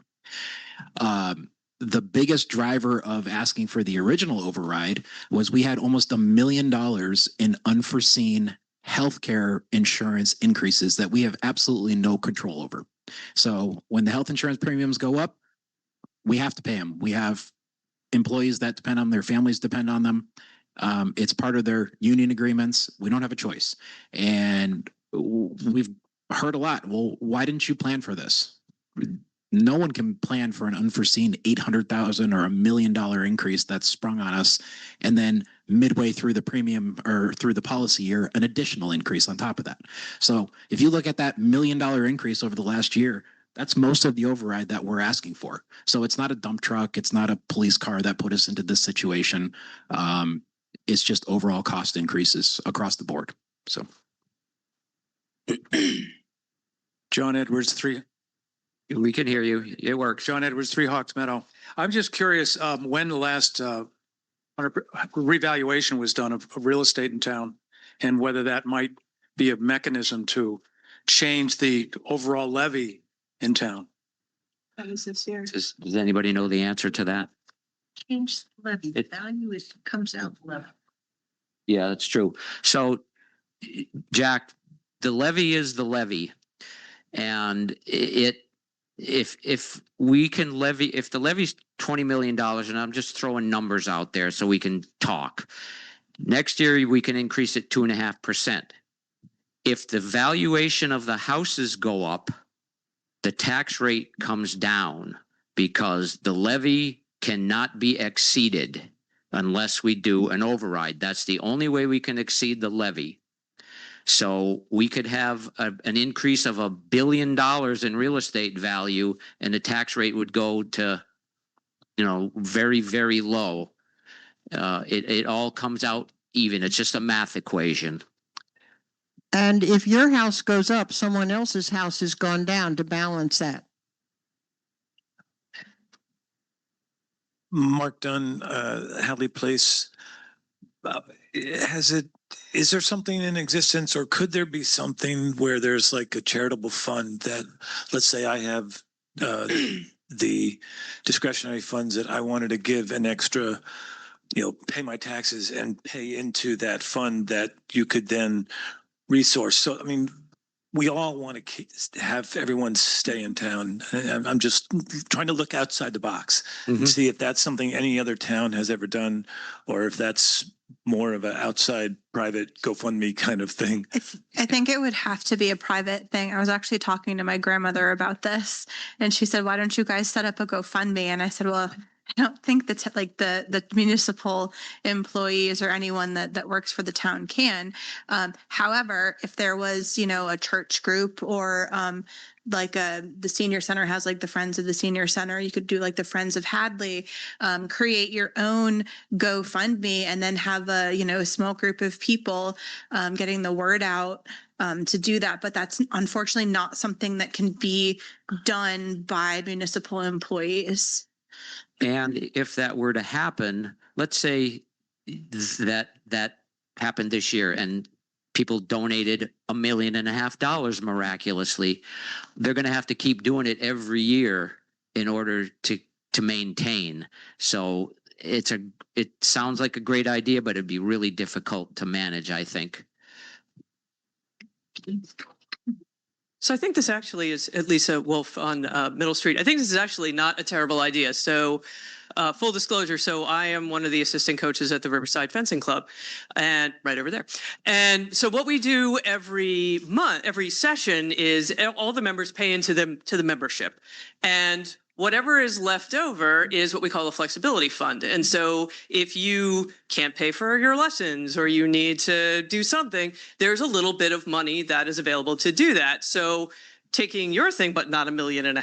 E: The biggest driver of asking for the original override was we had almost $1 million in unforeseen healthcare insurance increases that we have absolutely no control over. So when the health insurance premiums go up, we have to pay them. We have employees that depend on them, their families depend on them. It's part of their union agreements. We don't have a choice. And we've heard a lot. Well, why didn't you plan for this? No one can plan for an unforeseen $800,000 or $1 million increase that's sprung on us. And then midway through the premium or through the policy year, an additional increase on top of that. So if you look at that $1 million increase over the last year, that's most of the override that we're asking for. So it's not a dump truck. It's not a police car that put us into this situation. It's just overall cost increases across the board. So.
P: John Edwards, 3.
A: We can hear you. It works.
P: John Edwards, 3 Hawks Meadow. I'm just curious when the last revaluation was done of real estate in town and whether that might be a mechanism to change the overall levy in town.
D: That was this year.
A: Does anybody know the answer to that?
D: Change levy. Value is comes out levy.
A: Yeah, that's true. So, Jack, the levy is the levy. And if we can levy, if the levy's $20 million, and I'm just throwing numbers out there so we can talk, next year we can increase it 2.5%. If the valuation of the houses go up, the tax rate comes down because the levy cannot be exceeded unless we do an override. That's the only way we can exceed the levy. So we could have an increase of $1 billion in real estate value and the tax rate would go to, very, very low. It all comes out even. It's just a math equation.
I: And if your house goes up, someone else's house has gone down to balance that.
K: Mark Dunn, Hadley Place. Is there something in existence, or could there be something where there's like a charitable fund that, let's say I have the discretionary funds that I wanted to give an extra, pay my taxes and pay into that fund that you could then resource. So, I mean, we all want to have everyone stay in town. I'm just trying to look outside the box and see if that's something any other town has ever done, or if that's more of an outside private GoFundMe kind of thing.
Q: I think it would have to be a private thing. I was actually talking to my grandmother about this and she said, why don't you guys set up a GoFundMe? And I said, well, I don't think that the municipal employees or anyone that works for the town can. However, if there was, a church group or the senior center has like the Friends of the Senior Center, you could do like the Friends of Hadley, create your own GoFundMe and then have a small group of people getting the word out to do that. But that's unfortunately not something that can be done by municipal employees.
A: And if that were to happen, let's say that happened this year and people donated $1.5 million miraculously, they're going to have to keep doing it every year in order to maintain. So it sounds like a great idea, but it'd be really difficult to manage, I think.
J: So I think this actually is, at Lisa Wolf on Middle Street, I think this is actually not a terrible idea. So full disclosure, so I am one of the assistant coaches at the Riverside Fencing Club and right over there. And so what we do every month, every session is all the members pay into the membership. And whatever is left over is what we call a flexibility fund. And so if you can't pay for your lessons or you need to do something, there's a little bit of money that is available to do that. So taking your thing, but not $1.5 million.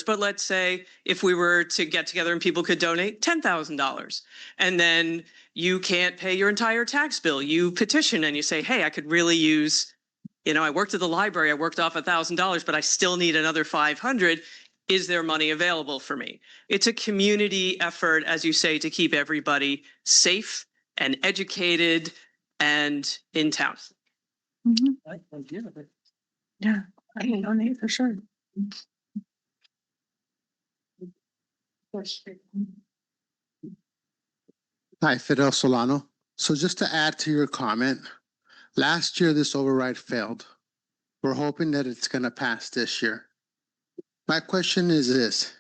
J: But let's say if we were to get together and people could donate $10,000, and then you can't pay your entire tax bill, you petition and you say, hey, I could really use, I worked at the library, I worked off $1,000, but I still need another 500. Is there money available for me? It's a community effort, as you say, to keep everybody safe and educated and in town.
Q: Yeah, I can donate for sure.
R: Hi, Fidel Solano. So just to add to your comment, last year this override failed. We're hoping that it's going to pass this year. My question is this: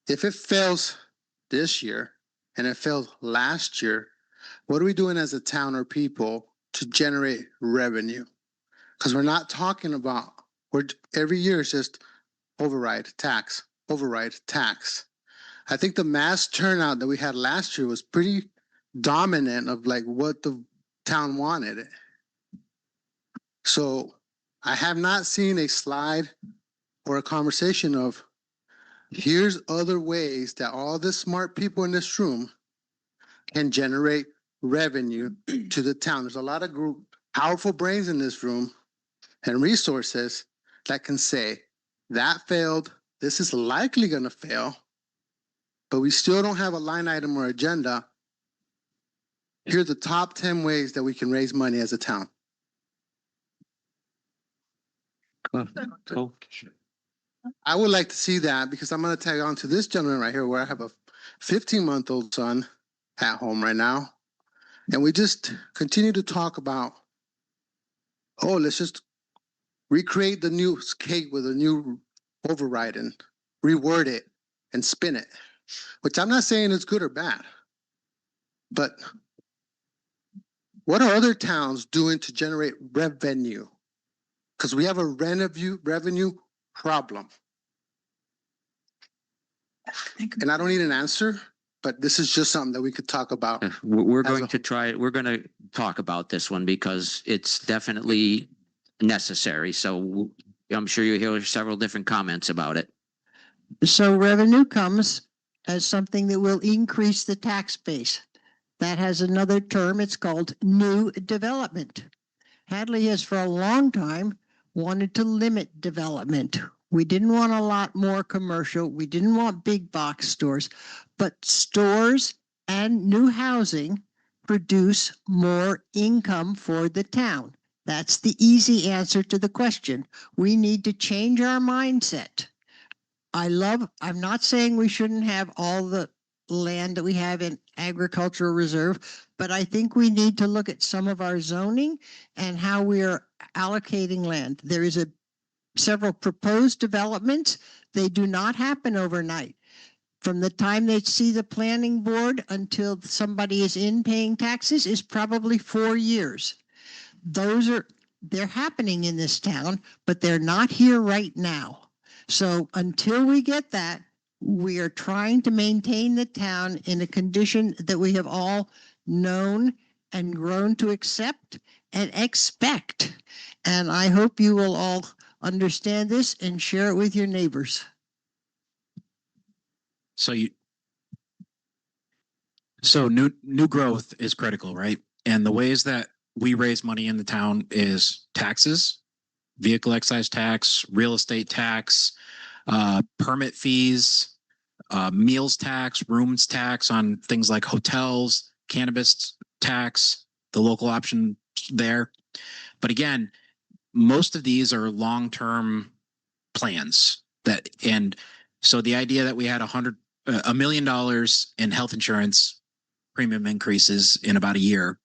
R: if it fails this year and it failed last year, what are we doing as a town or people to generate revenue? Because we're not talking about, every year is just override, tax, override, tax. I think the mass turnout that we had last year was pretty dominant of like what the town wanted. So I have not seen a slide or a conversation of here's other ways that all the smart people in this room can generate revenue to the town. There's a lot of powerful brains in this room and resources that can say that failed, this is likely going to fail, but we still don't have a line item or agenda. Here are the top 10 ways that we can raise money as a town.
A: Cool.
R: I would like to see that because I'm going to tag on to this gentleman right here where I have a 15-month-old son at home right now. And we just continue to talk about, oh, let's just recreate the new cake with a new override and reword it and spin it, which I'm not saying is good or bad. But what are other towns doing to generate revenue? Because we have a revenue problem. And I don't need an answer, but this is just something that we could talk about.
A: We're going to try, we're going to talk about this one because it's definitely necessary. So I'm sure you'll hear several different comments about it.
I: So revenue comes as something that will increase the tax base. That has another term. It's called new development. Hadley has for a long time wanted to limit development. We didn't want a lot more commercial. We didn't want big box stores, but stores and new housing produce more income for the town. That's the easy answer to the question. We need to change our mindset. I'm not saying we shouldn't have all the land that we have in agricultural reserve, but I think we need to look at some of our zoning and how we are allocating land. There is several proposed developments. They do not happen overnight. From the time they see the planning board until somebody is in paying taxes is probably 4 years. They're happening in this town, but they're not here right now. So until we get that, we are trying to maintain the town in a condition that we have all known and grown to accept and expect. And I hope you will all understand this and share it with your neighbors.
E: So new growth is critical, right? And the ways that we raise money in the town is taxes, vehicle excise tax, real estate tax, permit fees, meals tax, rooms tax on things like hotels, cannabis tax, the local option there. But again, most of these are long-term plans and so the idea that we had $1 million in health insurance premium increases in about a year,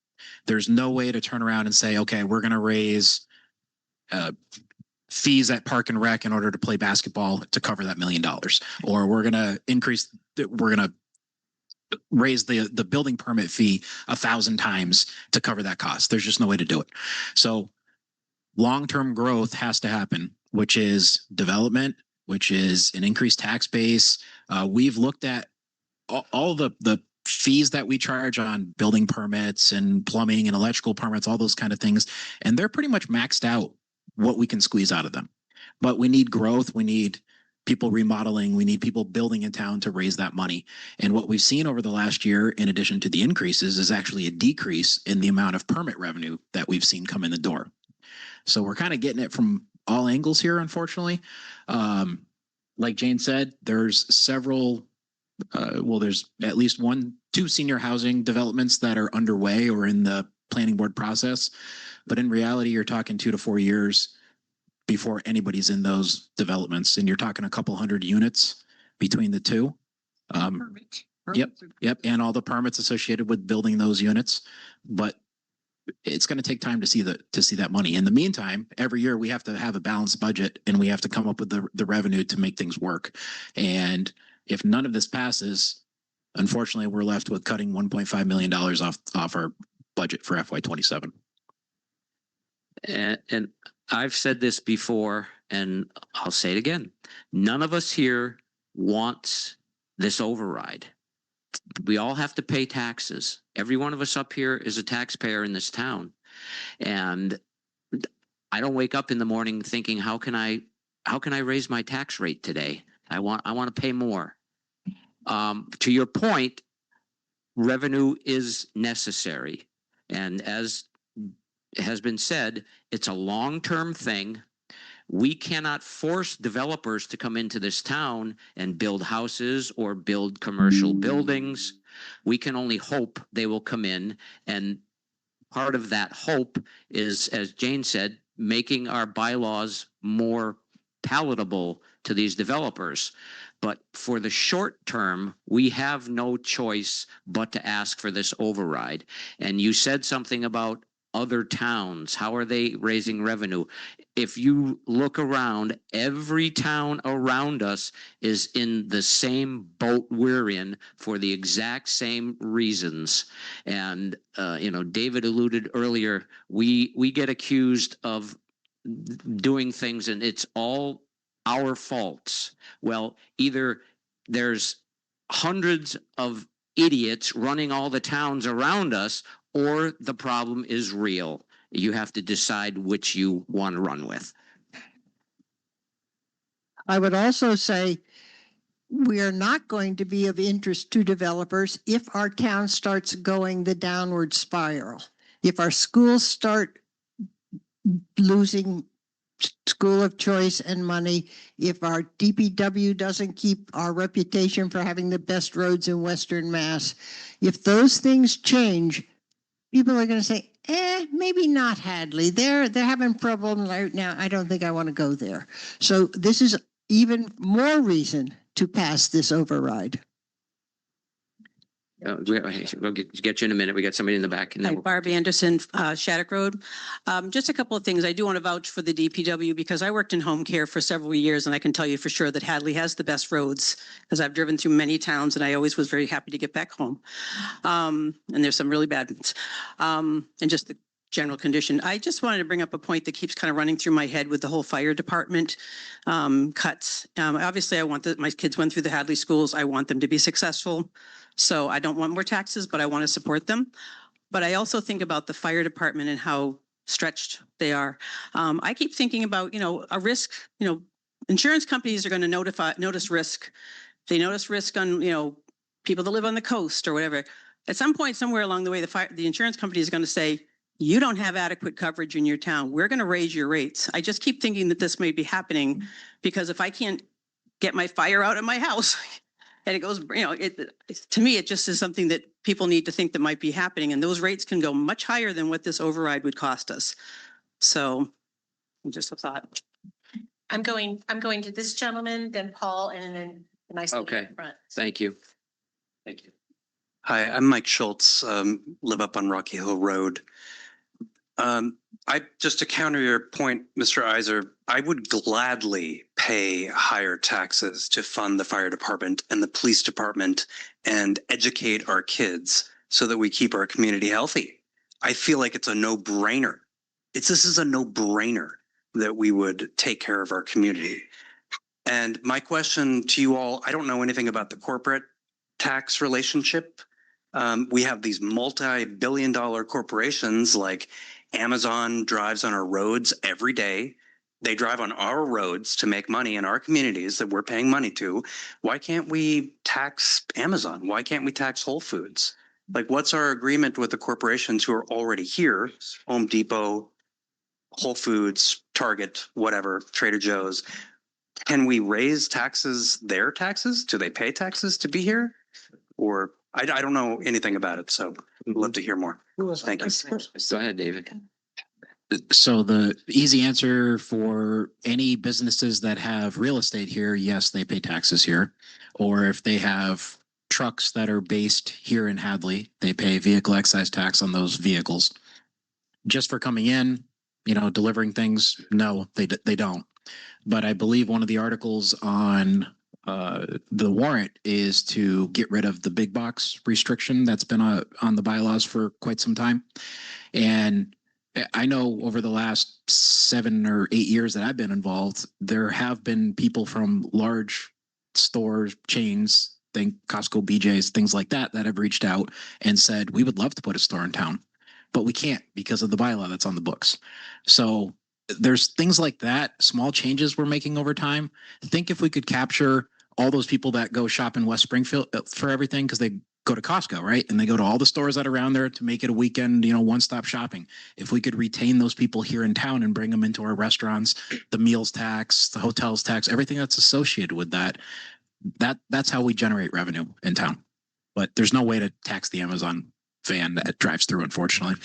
E: there's no way to turn around and say, okay, we're going to raise fees at Park and Rec in order to play basketball to cover that $1 million, or we're going to raise the building permit fee 1,000 times to cover that cost. There's just no way to do it. So long-term growth has to happen, which is development, which is an increased tax base. We've looked at all the fees that we charge on building permits and plumbing and electrical permits, all those kind of things, and they're pretty much maxed out what we can squeeze out of them. But we need growth. We need people remodeling. We need people building in town to raise that money. And what we've seen over the last year, in addition to the increases, is actually a decrease in the amount of permit revenue that we've seen come in the door. So we're kind of getting it from all angles here, unfortunately. Like Jane said, there's several, there's at least 2 senior housing developments that are underway or in the planning board process. But in reality, you're talking 2 to 4 years before anybody's in those developments. And you're talking a couple hundred units between the two. Yep. And all the permits associated with building those units. But it's going to take time to see that money. In the meantime, every year we have to have a balanced budget and we have to come up with the revenue to make things work. And if none of this passes, unfortunately, we're left with cutting $1.5 million off our budget for FY27.
A: And I've said this before, and I'll say it again. None of us here wants this override. We all have to pay taxes. Every one of us up here is a taxpayer in this town. And I don't wake up in the morning thinking, how can I raise my tax rate today? I want to pay more. To your point, revenue is necessary. And as has been said, it's a long-term thing. We cannot force developers to come into this town and build houses or build commercial buildings. We can only hope they will come in. And part of that hope is, as Jane said, making our bylaws more palatable to these developers. But for the short term, we have no choice but to ask for this override. And you said something about other towns. How are they raising revenue? If you look around, every town around us is in the same boat we're in for the exact same reasons. And, David alluded earlier, we get accused of doing things and it's all our faults. Well, either there's hundreds of idiots running all the towns around us, or the problem is real. You have to decide which you want to run with.
I: I would also say we are not going to be of interest to developers if our town starts going the downward spiral. If our schools start losing school of choice and money, if our DPW doesn't keep our reputation for having the best roads in Western Mass, if those things change, people are going to say, maybe not Hadley. They're having problems right now. I don't think I want to go there. So this is even more reason to pass this override.
A: We'll get you in a minute. We got somebody in the back. And
S: Hi, Barb Anderson, Shattuck Road. Just a couple of things. I do want to vouch for the DPW because I worked in home care for several years, and I can tell you for sure that Hadley has the best roads because I've driven through many towns and I always was very happy to get back home. And there's some really bad ones. And just the general condition. I just wanted to bring up a point that keeps kind of running through my head with the whole fire department cuts. Obviously, I want that my kids went through the Hadley schools. I want them to be successful. So I don't want more taxes, but I want to support them. But I also think about the fire department and how stretched they are. I keep thinking about, a risk, insurance companies are going to notice risk. If they notice risk on, people that live on the coast or whatever. At some point, somewhere along the way, the insurance company is going to say, you don't have adequate coverage in your town. We're going to raise your rates. I just keep thinking that this may be happening because if I can't get my fire out of my house, and it goes, to me, it just is something that people need to think that might be happening. And those rates can go much higher than what this override would cost us. So just a thought.
C: I'm going to this gentleman, then Paul, and then the nice lady
A: Okay.
C: in front.
A: Thank you. Thank you.
T: Hi, I'm Mike Schultz, live up on Rocky Hill Road. Just to counter your point, Mr. Iser, I would gladly pay higher taxes to fund the fire department and the police department and educate our kids so that we keep our community healthy. I feel like it's a no-brainer. This is a no-brainer that we would take care of our community. And my question to you all, I don't know anything about the corporate tax relationship. We have these multi-billion-dollar corporations like Amazon drives on our roads every day. They drive on our roads to make money in our communities that we're paying money to. Why can't we tax Amazon? Why can't we tax Whole Foods? Like, what's our agreement with the corporations who are already here? Home Depot, Whole Foods, Target, whatever, Trader Joe's. Can we raise taxes, their taxes? Do they pay taxes to be here? Or I don't know anything about it, so I'd love to hear more. Thank you.
A: Go ahead, David.
E: So the easy answer for any businesses that have real estate here, yes, they pay taxes here. Or if they have trucks that are based here in Hadley, they pay vehicle excise tax on those vehicles. Just for coming in, delivering things, no, they don't. But I believe one of the articles on the warrant is to get rid of the big box restriction that's been on the bylaws for quite some time. And I know over the last 7 or 8 years that I've been involved, there have been people from large stores, chains, think Costco, BJ's, things like that have reached out and said, we would love to put a store in town, but we can't because of the bylaw that's on the books. So there's things like that, small changes we're making over time. Think if we could capture all those people that go shop in West Springfield for everything because they go to Costco, right? And they go to all the stores that are around there to make it a weekend, one-stop shopping. If we could retain those people here in town and bring them into our restaurants, the meals tax, the hotels tax, everything that's associated with that's how we generate revenue in town. But there's no way to tax the Amazon van that drives through, unfortunately.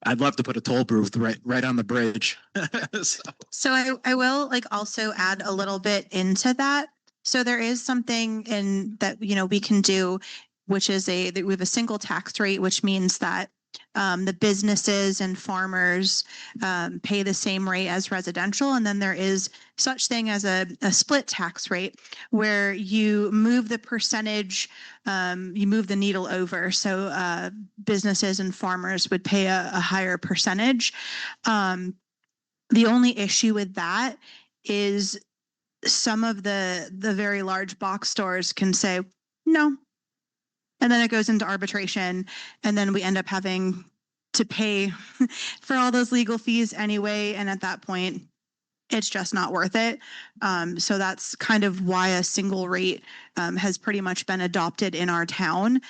E: I'd love to put a toll booth right on the bridge.
Q: So I will also add a little bit into that. So there is something in that, we can do, which is we have a single tax rate, which means that the businesses and farmers pay the same rate as residential. And then there is such thing as a split tax rate where you move the percentage, you move the needle over. So businesses and farmers would pay a higher percentage. The only issue with that is some of the very large box stores can say no. And then it goes into arbitration, and then we end up having to pay for all those legal fees anyway. And at that point, it's just not worth it. So that's kind of why a single rate has pretty much been adopted in our town,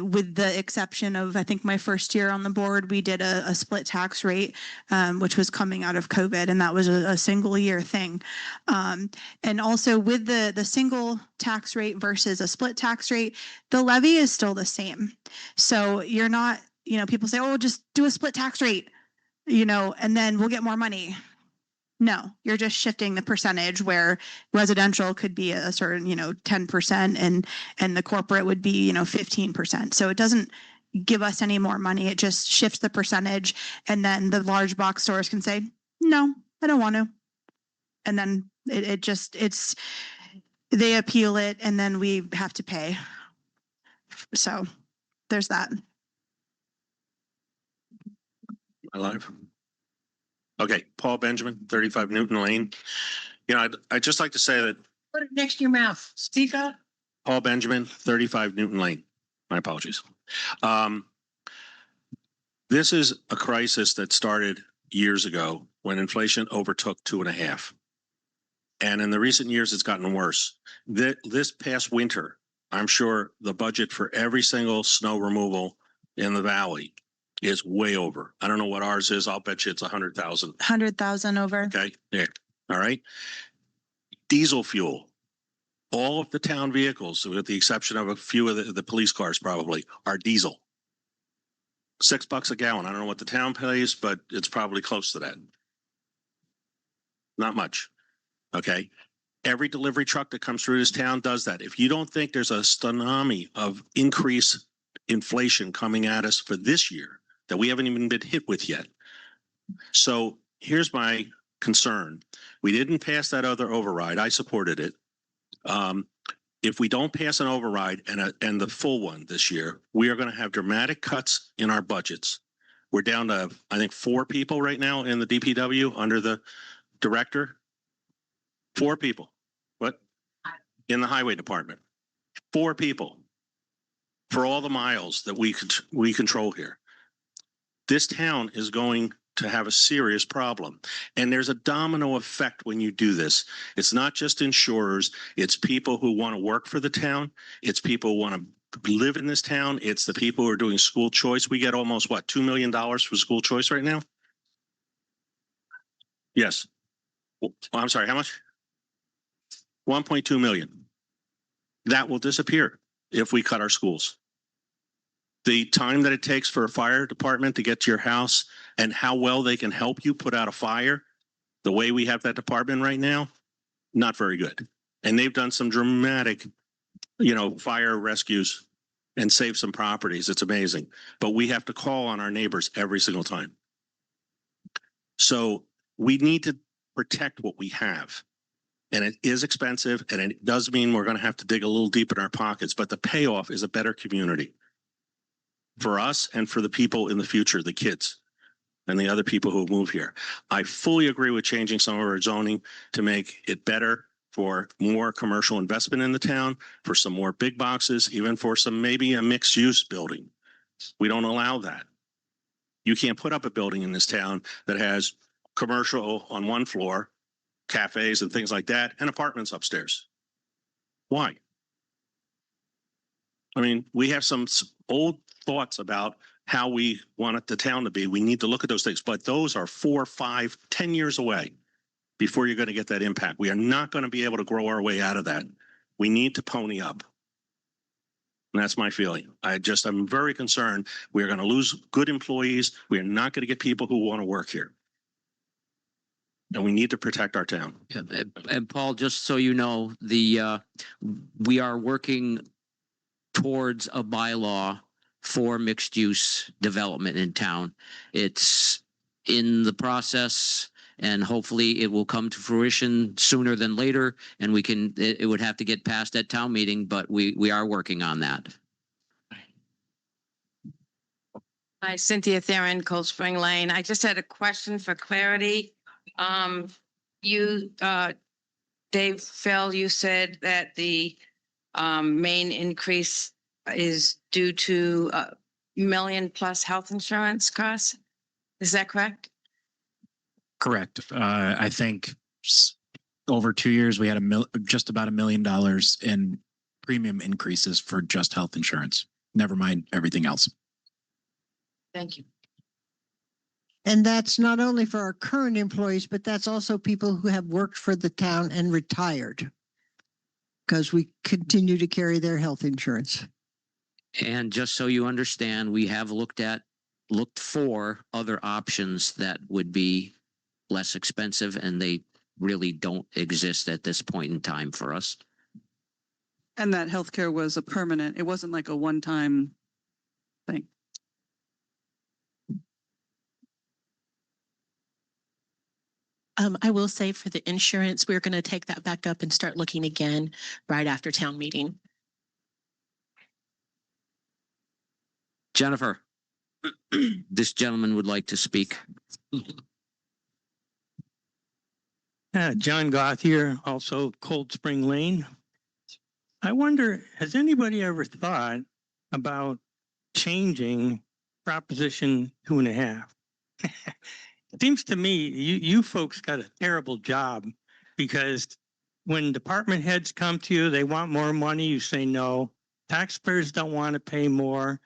Q: with the exception of, I think my first year on the board, we did a split tax rate, which was coming out of COVID, and that was a single year thing. And also with the single tax rate versus a split tax rate, the levy is still the same. So you're not, people say, oh, just do a split tax rate, and then we'll get more money. No, you're just shifting the percentage where residential could be a certain, 10% and the corporate would be, 15%. So it doesn't give us any more money. It just shifts the percentage. And then the large box stores can say, no, I don't want to. And then they appeal it and then we have to pay. So there's that.
U: Alive. Okay, Paul Benjamin, 35 Newton Lane. I'd just like to say that
D: Put it next to your mouth. Speak up.
U: Paul Benjamin, 35 Newton Lane. My apologies. This is a crisis that started years ago when inflation overtook 2.5. And in the recent years, it's gotten worse. This past winter, I'm sure the budget for every single snow removal in the valley is way over. I don't know what ours is. I'll bet you it's 100,000.
Q: 100,000 over.
U: Okay, yeah, all right. Diesel fuel. All of the town vehicles, with the exception of a few of the police cars probably, are diesel. $6 a gallon. I don't know what the town pays, but it's probably close to that. Not much. Okay. Every delivery truck that comes through this town does that. If you don't think there's a tsunami of increased inflation coming at us for this year that we haven't even been hit with yet. So here's my concern. We didn't pass that other override. I supported it. If we don't pass an override and the full one this year, we are going to have dramatic cuts in our budgets. We're down to, I think, 4 people right now in the DPW under the director. 4 people. What? In the highway department. 4 people for all the miles that we control here. This town is going to have a serious problem. And there's a domino effect when you do this. It's not just insurers, it's people who want to work for the town, it's people who want to live in this town, it's the people who are doing school choice. We get almost what, $2 million for school choice right now? Yes. I'm sorry, how much? 1.2 million. That will disappear if we cut our schools. The time that it takes for a fire department to get to your house and how well they can help you put out a fire, the way we have that department right now, not very good. And they've done some dramatic, fire rescues and saved some properties. It's amazing. But we have to call on our neighbors every single time. So we need to protect what we have. And it is expensive, and it does mean we're going to have to dig a little deep in our pockets, but the payoff is a better community for us and for the people in the future, the kids and the other people who move here. I fully agree with changing some of our zoning to make it better for more commercial investment in the town, for some more big boxes, even for some maybe a mixed use building. We don't allow that. You can't put up a building in this town that has commercial on one floor, cafes and things like that, and apartments upstairs. Why? I mean, we have some old thoughts about how we want the town to be. We need to look at those things, but those are 4, 5, 10 years away before you're going to get that impact. We are not going to be able to grow our way out of that. We need to pony up. And that's my feeling. I'm very concerned. We're going to lose good employees. We are not going to get people who want to work here. And we need to protect our town.
A: Yeah, and Paul, just so you know, we are working towards a bylaw for mixed use development in town. It's in the process, and hopefully it will come to fruition sooner than later. And it would have to get passed at town meeting, but we are working on that.
B: Hi, Cynthia Theron, Cold Spring Lane. I just had a question for clarity. Dave Phil, you said that the main increase is due to $1 million plus health insurance costs. Is that correct?
E: Correct. I think over 2 years, we had just about $1 million in premium increases for just health insurance. Never mind everything else.
B: Thank you.
I: And that's not only for our current employees, but that's also people who have worked for the town and retired, because we continue to carry their health insurance.
A: And just so you understand, we have looked for other options that would be less expensive, and they really don't exist at this point in time for us.
O: And that healthcare was a permanent, it wasn't like a one-time thing.
V: I will say for the insurance, we're going to take that back up and start looking again right after town meeting.
A: Jennifer, this gentleman would like to speak.
W: John Goth here, also Cold Spring Lane. I wonder, has anybody ever thought about changing Proposition 2.5? It seems to me you folks got a terrible job, because when department heads come to you, they want more money, you say no. Taxpayers don't want to pay more.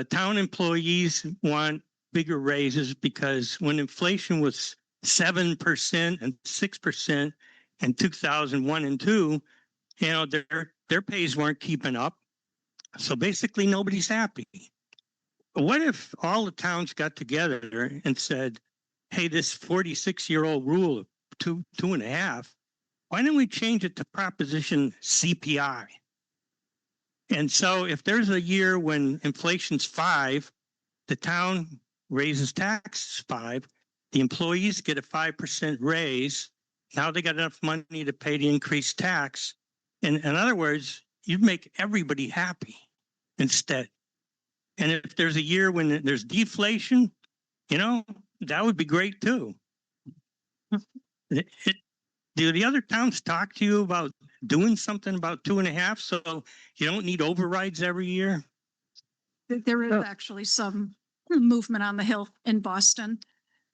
W: Town employees want bigger raises, because when inflation was 7% and 6% in 2001 and 2, their pays weren't keeping up. So basically nobody's happy. But what if all the towns got together and said, hey, this 46-year-old rule of 2.5, why don't we change it to Proposition CPI? And so if there's a year when inflation's 5, the town raises taxes 5, the employees get a 5% raise. Now they got enough money to pay the increased tax. In other words, you'd make everybody happy instead. And if there's a year when there's deflation, that would be great too. Do the other towns talk to you about doing something about 2.5 so you don't need overrides every year?
M: There is actually some movement on the Hill in Boston.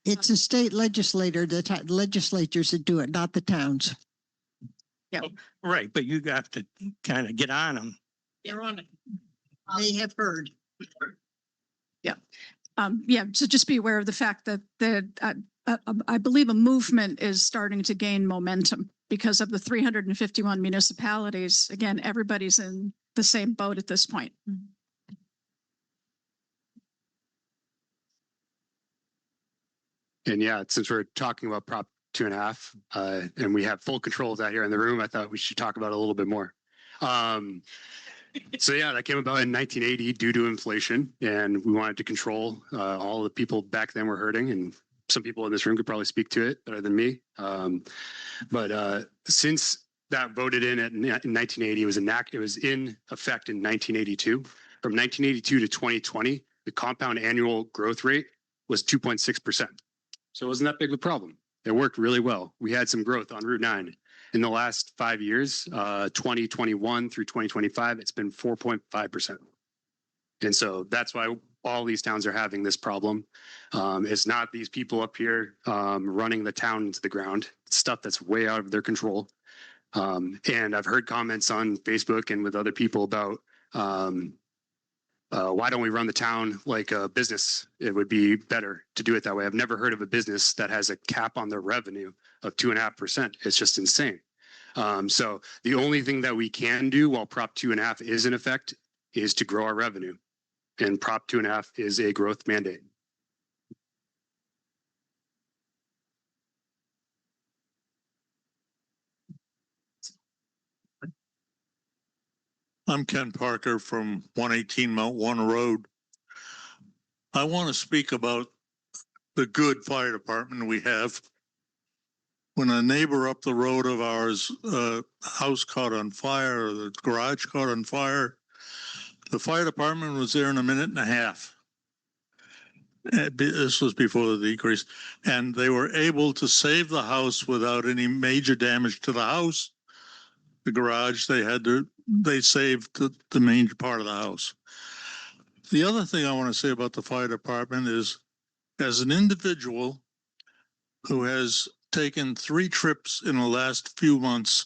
I: It's a state legislators that do it, not the towns.
W: Right, but you have to kind of get on them.
I: They're on it. They have heard.
M: Yeah, so just be aware of the fact that I believe a movement is starting to gain momentum because of the 351 municipalities. Again, everybody's in the same boat at this point.
N: And yeah, since we're talking about Prop 2.5, and we have full control of that here in the room, I thought we should talk about it a little bit more. So yeah, that came about in 1980 due to inflation, and we wanted to control all the people back then were hurting, and some people in this room could probably speak to it better than me. But since that voted in 1980, it was in effect in 1982. From 1982 to 2020, the compound annual growth rate was 2.6%. So it wasn't that big of a problem. It worked really well. We had some growth on Route 9. In the last 5 years, 2021 through 2025, it's been 4.5%. And so that's why all these towns are having this problem. It's not these people up here running the town into the ground. It's stuff that's way out of their control. And I've heard comments on Facebook and with other people about why don't we run the town like a business? It would be better to do it that way. I've never heard of a business that has a cap on their revenue of 2.5%. It's just insane. So the only thing that we can do while Prop 2.5 is in effect is to grow our revenue. And Prop 2.5 is a growth mandate.
F: I'm Ken Parker from 118 Mount One Road. I want to speak about the good fire department we have. When a neighbor up the road of ours, house caught on fire, or the garage caught on fire, the fire department was there in a minute and a half. This was before the decrease, and they were able to save the house without any major damage to the house. The garage, they saved the main part of the house. The other thing I want to say about the fire department is, as an individual who has taken 3 trips in the last few months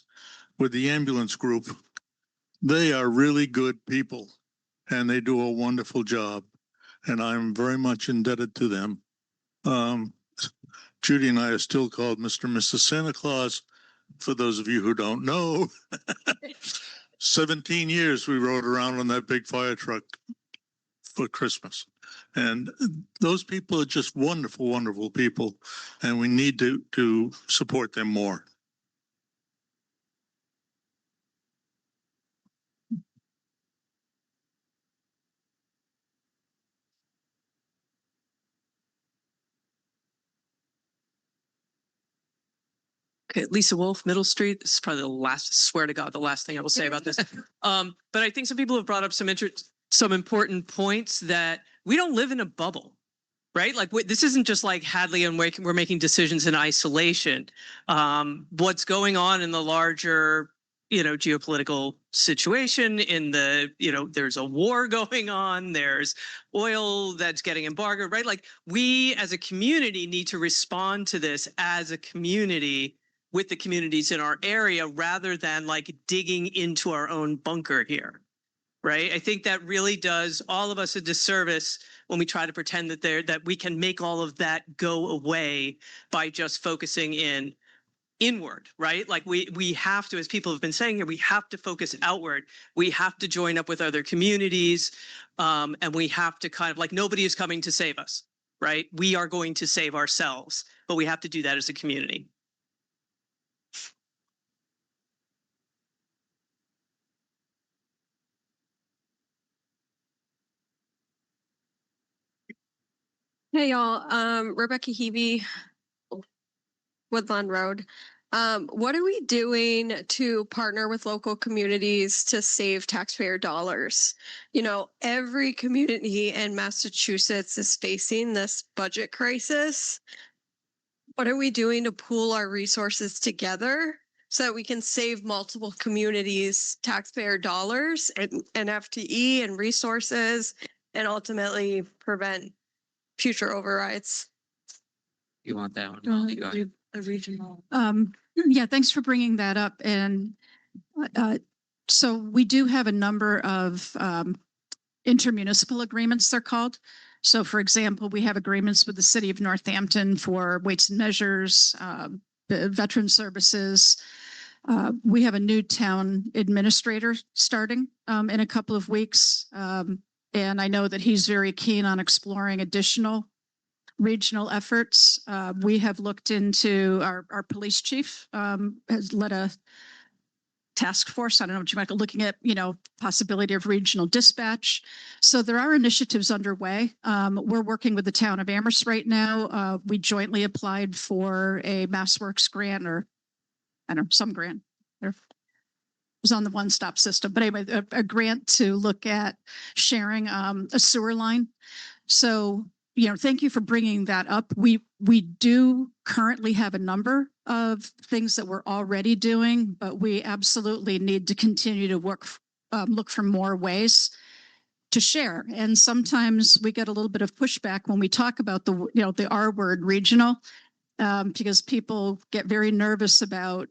F: with the ambulance group, they are really good people and they do a wonderful job. And I'm very much indebted to them. Judy and I are still called Mr. and Mrs. Santa Claus, for those of you who don't know. 17 years we rode around on that big fire truck for Christmas. And those people are just wonderful, wonderful people. And we need to support them more.
J: Okay, Lisa Wolf, Middle Street. This is probably the last, swear to God, the last thing I will say about this. But I think some people have brought up some important points that we don't live in a bubble, right? Like this isn't just like Hadley and we're making decisions in isolation. What's going on in the larger, geopolitical situation there's a war going on, there's oil that's getting embargoed, right? Like we as a community need to respond to this as a community with the communities in our area rather than like digging into our own bunker here, right? I think that really does all of us a disservice when we try to pretend that we can make all of that go away by just focusing inward, right? Like we have to, as people have been saying here, we have to focus outward. We have to join up with other communities, and we have to kind of like nobody is coming to save us, right? We are going to save ourselves, but we have to do that as a community.
G: Hey y'all, Rebecca Hebe, Woodlawn Road. What are we doing to partner with local communities to save taxpayer dollars? Every community in Massachusetts is facing this budget crisis. What are we doing to pool our resources together so that we can save multiple communities taxpayer dollars and FTE and resources and ultimately prevent future overrides?
A: You want that one?
O: Uh,
A: You got it.
O: A regional.
M: Yeah, thanks for bringing that up. And so we do have a number of intermunicipal agreements, they're called. So for example, we have agreements with the city of Northampton for weights and measures, the veteran services. We have a new town administrator starting in a couple of weeks. And I know that he's very keen on exploring additional regional efforts. We have looked into our police chief has led a task force. I don't know what you might be looking at, possibility of regional dispatch. So there are initiatives underway. We're working with the town of Amherst right now. We jointly applied for a MassWorks grant, or I don't know, some grant. It was on the one-stop system, but anyway, a grant to look at sharing a sewer line. So, thank you for bringing that up. We do currently have a number of things that we're already doing, but we absolutely need to continue to look for more ways to share. And sometimes we get a little bit of pushback when we talk about the R word, regional, because people get very nervous about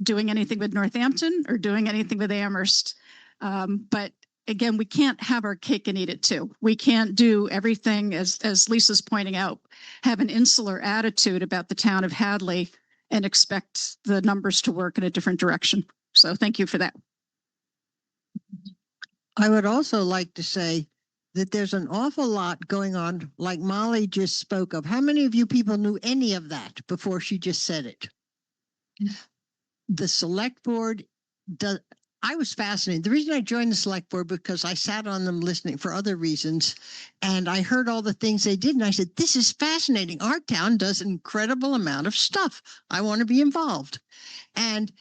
M: doing anything with Northampton or doing anything with Amherst. But again, we can't have our cake and eat it too. We can't do everything, as Lisa's pointing out, have an insular attitude about the town of Hadley and expect the numbers to work in a different direction. So thank you for that.
I: I would also like to say that there's an awful lot going on, like Molly just spoke of. How many of you people knew any of that before she just said it? The select board does. I was fascinated. The reason I joined the select board because I sat on them listening for other reasons, and I heard all the things they did, and I said, "This is fascinating. Our town does an incredible amount of stuff. I want to be involved." And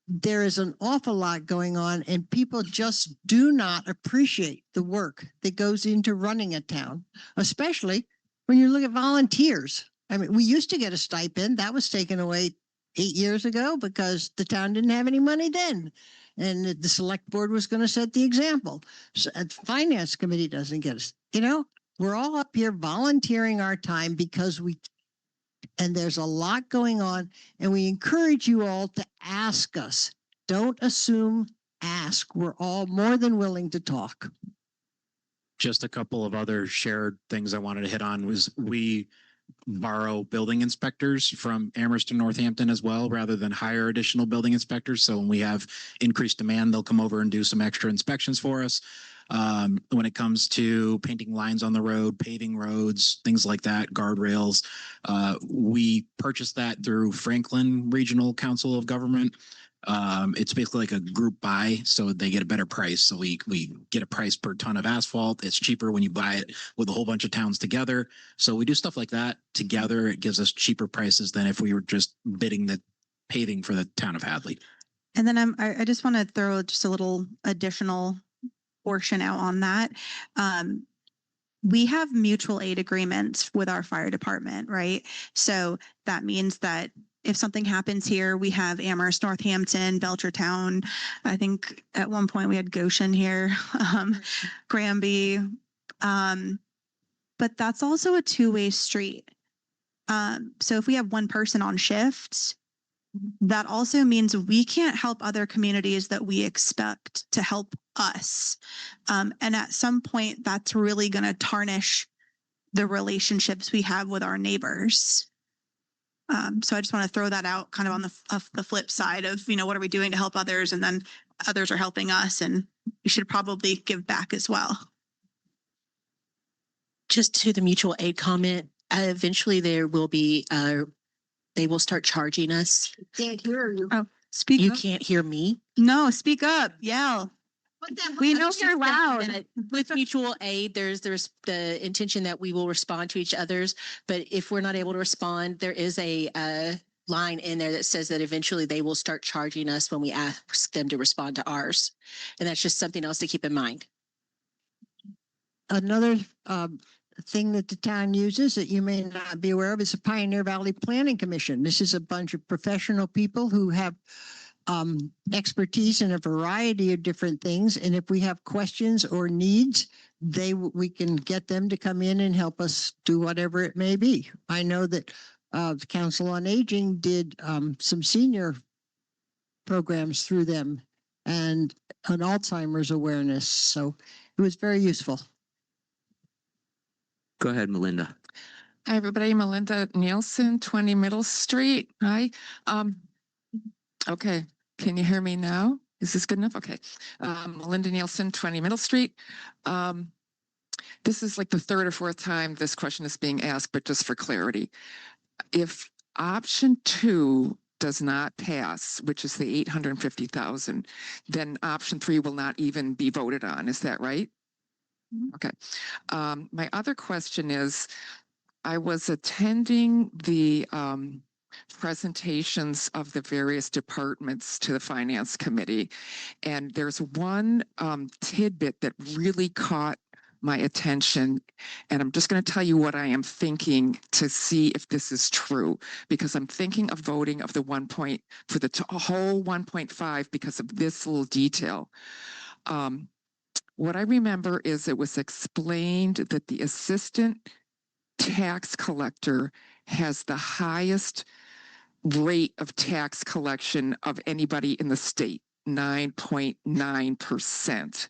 I: there is an awful lot going on, and people just do not appreciate the work that goes into running a town, especially when you look at volunteers. I mean, we used to get a stipend that was taken away 8 years ago because the town didn't have any money then. And the select board was going to set the example. So the finance committee doesn't get us. We're all up here volunteering our time because and there's a lot going on, and we encourage you all to ask us. Don't assume, ask. We're all more than willing to talk.
E: Just a couple of other shared things I wanted to hit on was we borrow building inspectors from Amherst and Northampton as well, rather than hire additional building inspectors. So when we have increased demand, they'll come over and do some extra inspections for us. When it comes to painting lines on the road, paving roads, things like that, guardrails, we purchased that through Franklin Regional Council of Government. It's basically like a group buy, so they get a better price. So we get a price per ton of asphalt. It's cheaper when you buy it with a whole bunch of towns together. So we do stuff like that together. It gives us cheaper prices than if we were just bidding the paving for the town of Hadley.
Q: And then I just want to throw just a little additional portion out on that. We have mutual aid agreements with our fire department, right? So that means that if something happens here, we have Amherst, Northampton, Belchertown. I think at one point we had Goshen here, Granby. But that's also a two-way street. So if we have one person on shift, that also means we can't help other communities that we expect to help us. And at some point, that's really going to tarnish the relationships we have with our neighbors. So I just want to throw that out kind of on the flip side of, what are we doing to help others? And then others are helping us, and we should probably give back as well.
V: Just to the mutual aid comment, eventually there will be, they will start charging us.
O: Can't hear you.
Q: Oh, speak
V: You
Q: up.
V: can't hear me?
Q: No, speak up. Yell. We know you're loud.
V: With mutual aid, there's the intention that we will respond to each other's, but if we're not able to respond, there is a line in there that says that eventually they will start charging us when we ask them to respond to ours. And that's just something else to keep in mind.
I: Another thing that the town uses that you may not be aware of is the Pioneer Valley Planning Commission. This is a bunch of professional people who have expertise in a variety of different things. And if we have questions or needs, we can get them to come in and help us do whatever it may be. I know that the Council on Aging did some senior programs through them and an Alzheimer's awareness. So it was very useful.
A: Go ahead, Melinda.
H: Hi, everybody. Melinda Nielsen, 20 Middle Street. Hi. Okay. Can you hear me now? Is this good enough? Okay. Melinda Nielsen, 20 Middle Street. This is like the third or fourth time this question is being asked, but just for clarity. If option 2 does not pass, which is the 850,000, then option 3 will not even be voted on. Is that right? Okay. My other question is, I was attending the presentations of the various departments to the Finance Committee, and there's one tidbit that really caught my attention, and I'm just going to tell you what I am thinking to see if this is true, because I'm thinking of voting of the 1 point for the whole 1.5 because of this little detail. What I remember is it was explained that the assistant tax collector has the highest rate of tax collection of anybody in the state, 9.9%.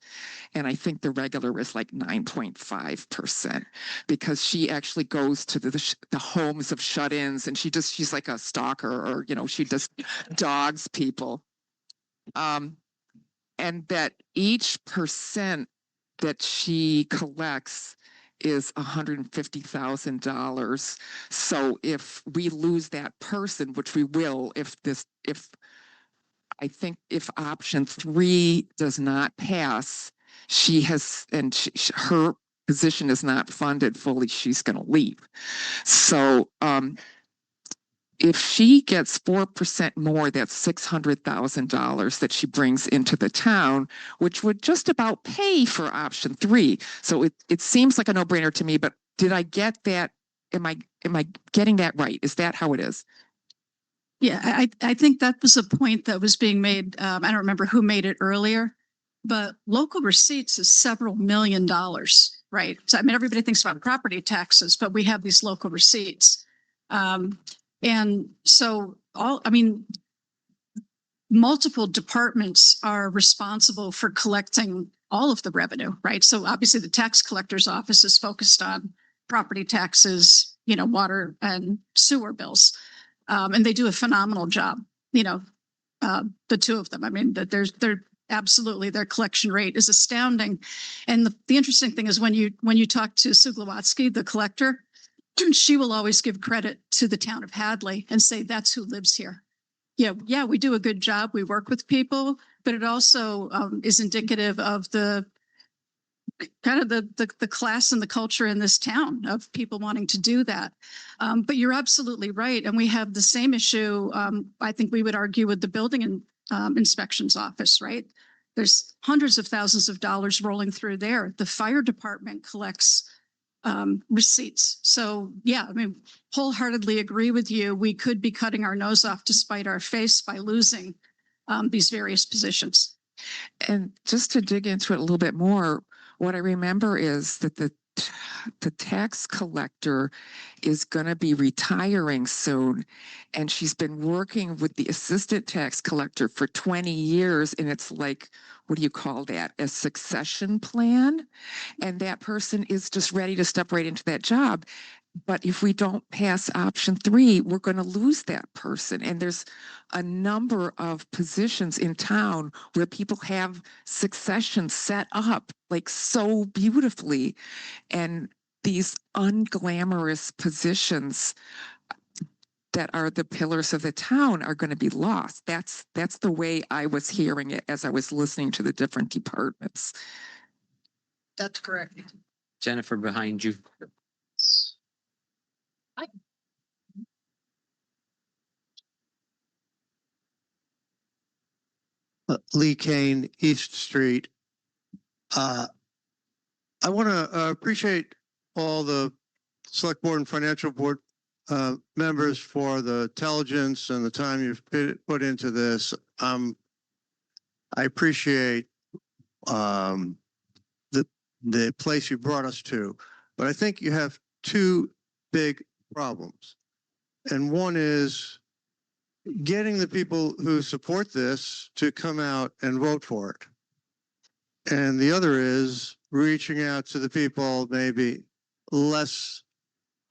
H: And I think the regular is like 9.5% because she actually goes to the homes of shut-ins, and she's like a stalker, or, she just dogs people. And that each percent that she collects is $150,000. So if we lose that person, which we will, if option 3 does not pass, her position is not funded fully, she's going to leave. So if she gets 4% more, that's $600,000 that she brings into the town, which would just about pay for option 3. So it seems like a no-brainer to me, but did I get that? Am I getting that right? Is that how it is?
M: Yeah, I think that was a point that was being made. I don't remember who made it earlier, but local receipts is several $1 million, right? So, I mean, everybody thinks about property taxes, but we have these local receipts. And so multiple departments are responsible for collecting all of the revenue, right? So obviously the tax collector's office is focused on property taxes, water and sewer bills. And they do a phenomenal job, the two of them. I mean, they're absolutely, their collection rate is astounding. And the interesting thing is when you talk to Sue Glowatsky, the collector, she will always give credit to the town of Hadley and say, that's who lives here. Yeah, we do a good job. We work with people, but it also is indicative of the kind of the class and the culture in this town of people wanting to do that. But you're absolutely right. And we have the same issue, I think we would argue, with the building inspections office, right? There's hundreds of thousands of dollars rolling through there. The fire department collects receipts. So yeah, I mean, wholeheartedly agree with you. We could be cutting our nose off to spite our face by losing these various positions.
H: And just to dig into it a little bit more, what I remember is that the tax collector is going to be retiring soon, and she's been working with the assistant tax collector for 20 years, and it's like, what do you call that? A succession plan? And that person is just ready to step right into that job. But if we don't pass option 3, we're going to lose that person. And there's a number of positions in town where people have succession set up like so beautifully. And these unglamorous positions that are the pillars of the town are going to be lost. That's the way I was hearing it as I was listening to the different departments.
D: That's correct.
A: Jennifer, behind you.
L: Lee Kane, East Street. I want to appreciate all the select board and financial board members for the intelligence and the time you've put into this. I appreciate the place you brought us to, but I think you have two big problems. And one is getting the people who support this to come out and vote for it. And the other is reaching out to the people maybe less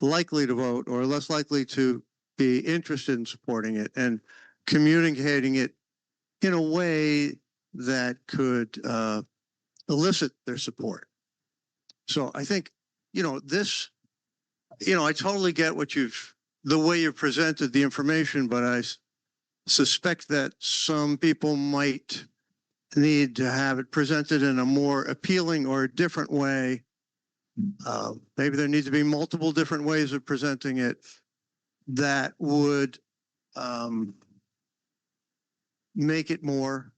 L: likely to vote or less likely to be interested in supporting it and communicating it in a way that could elicit their support. So I think, this, I totally get the way you've presented the information, but I suspect that some people might need to have it presented in a more appealing or a different way. Maybe there needs to be multiple different ways of presenting it that would make it more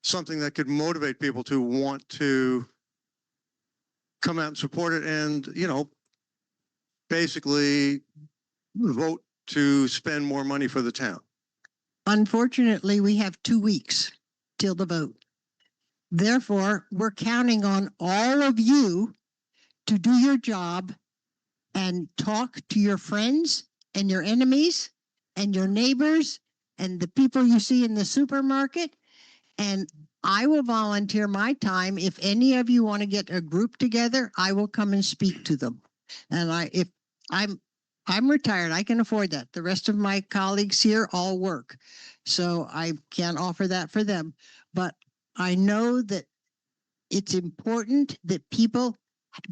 L: something that could motivate people to want to come out and support it and, basically vote to spend more money for the town.
I: Unfortunately, we have 2 weeks till the vote. Therefore, we're counting on all of you to do your job and talk to your friends and your enemies and your neighbors and the people you see in the supermarket. And I will volunteer my time. If any of you want to get a group together, I will come and speak to them. And if I'm retired, I can afford that. The rest of my colleagues here all work. So I can't offer that for them. But I know that it's important that people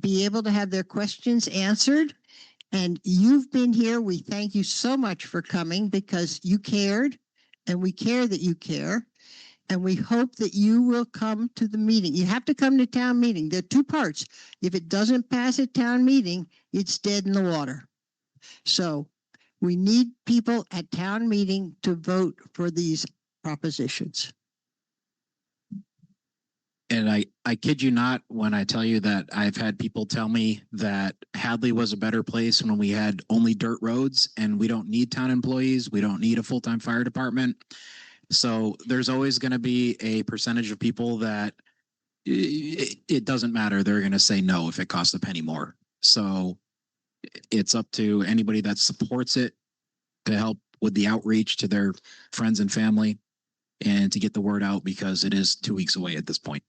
I: be able to have their questions answered. And you've been here. We thank you so much for coming because you cared, and we care that you care. And we hope that you will come to the meeting. You have to come to town meeting. There are 2 parts. If it doesn't pass at town meeting, it's dead in the water. So we need people at town meeting to vote for these propositions.
E: And I kid you not when I tell you that I've had people tell me that Hadley was a better place when we had only dirt roads and we don't need town employees. We don't need a full-time fire department. So there's always going to be a percentage of people that it doesn't matter. They're going to say no if it costs a penny more. So it's up to anybody that supports it to help with the outreach to their friends and family and to get the word out because it is 2 weeks away at this point.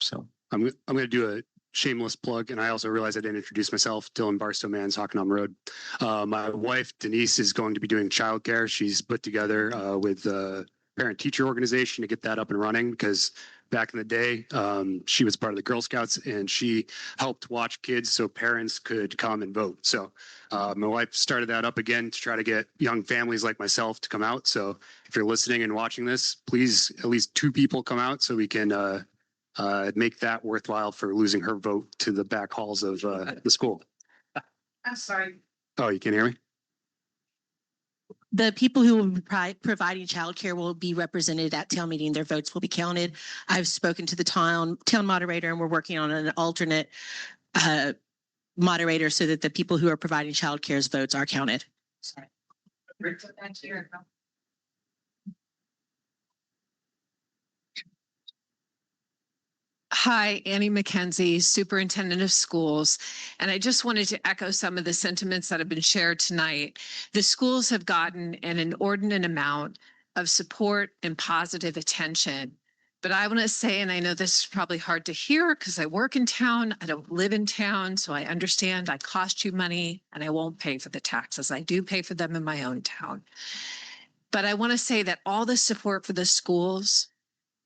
E: So
N: I'm going to do a shameless plug, and I also realized I didn't introduce myself. Dylan Barstow, Mans, Hockenham Road. My wife Denise is going to be doing childcare. She's put together with parent-teacher organization to get that up and running because back in the day, she was part of the Girl Scouts and she helped watch kids so parents could come and vote. So my wife started that up again to try to get young families like myself to come out. So if you're listening and watching this, please at least 2 people come out so we can make that worthwhile for losing her vote to the back halls of the school.
B: I'm sorry.
N: Oh, you can hear me?
V: The people who will be providing childcare will be represented at town meeting. Their votes will be counted. I've spoken to the town moderator, and we're working on an alternate moderator so that the people who are providing childcare's votes are counted. Sorry.
K: Hi, Annie McKenzie, Superintendent of Schools. And I just wanted to echo some of the sentiments that have been shared tonight. The schools have gotten an inordinate amount of support and positive attention. But I want to say, and I know this is probably hard to hear because I work in town, I don't live in town, so I understand I cost you money and I won't pay for the taxes. I do pay for them in my own town. But I want to say that all the support for the schools,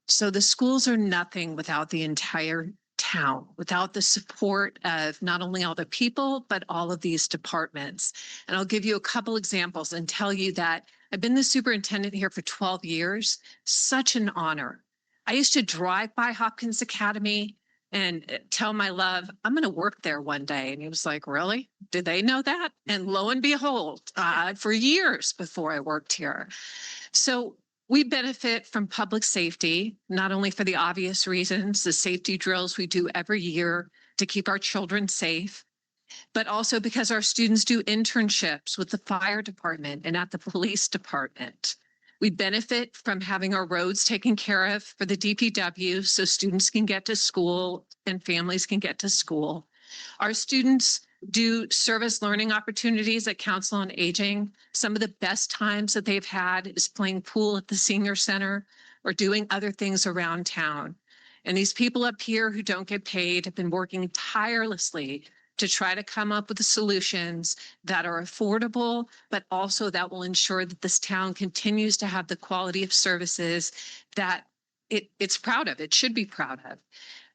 K: so the schools are nothing without the entire town, without the support of not only all the people, but all of these departments. And I'll give you a couple examples and tell you that I've been the superintendent here for 12 years. Such an honor. I used to drive by Hopkins Academy and tell my love, I'm going to work there one day. And he was like, really? Did they know that? And lo and behold, for years before I worked here. So we benefit from public safety, not only for the obvious reasons, the safety drills we do every year to keep our children safe. but also because our students do internships with the fire department and at the police department. We benefit from having our roads taken care of for the DPW so students can get to school and families can get to school. Our students do service learning opportunities at Council on Aging. Some of the best times that they've had is playing pool at the senior center or doing other things around town. And these people up here who don't get paid have been working tirelessly to try to come up with the solutions that are affordable, but also that will ensure that this town continues to have the quality of services that it's proud of, it should be proud of.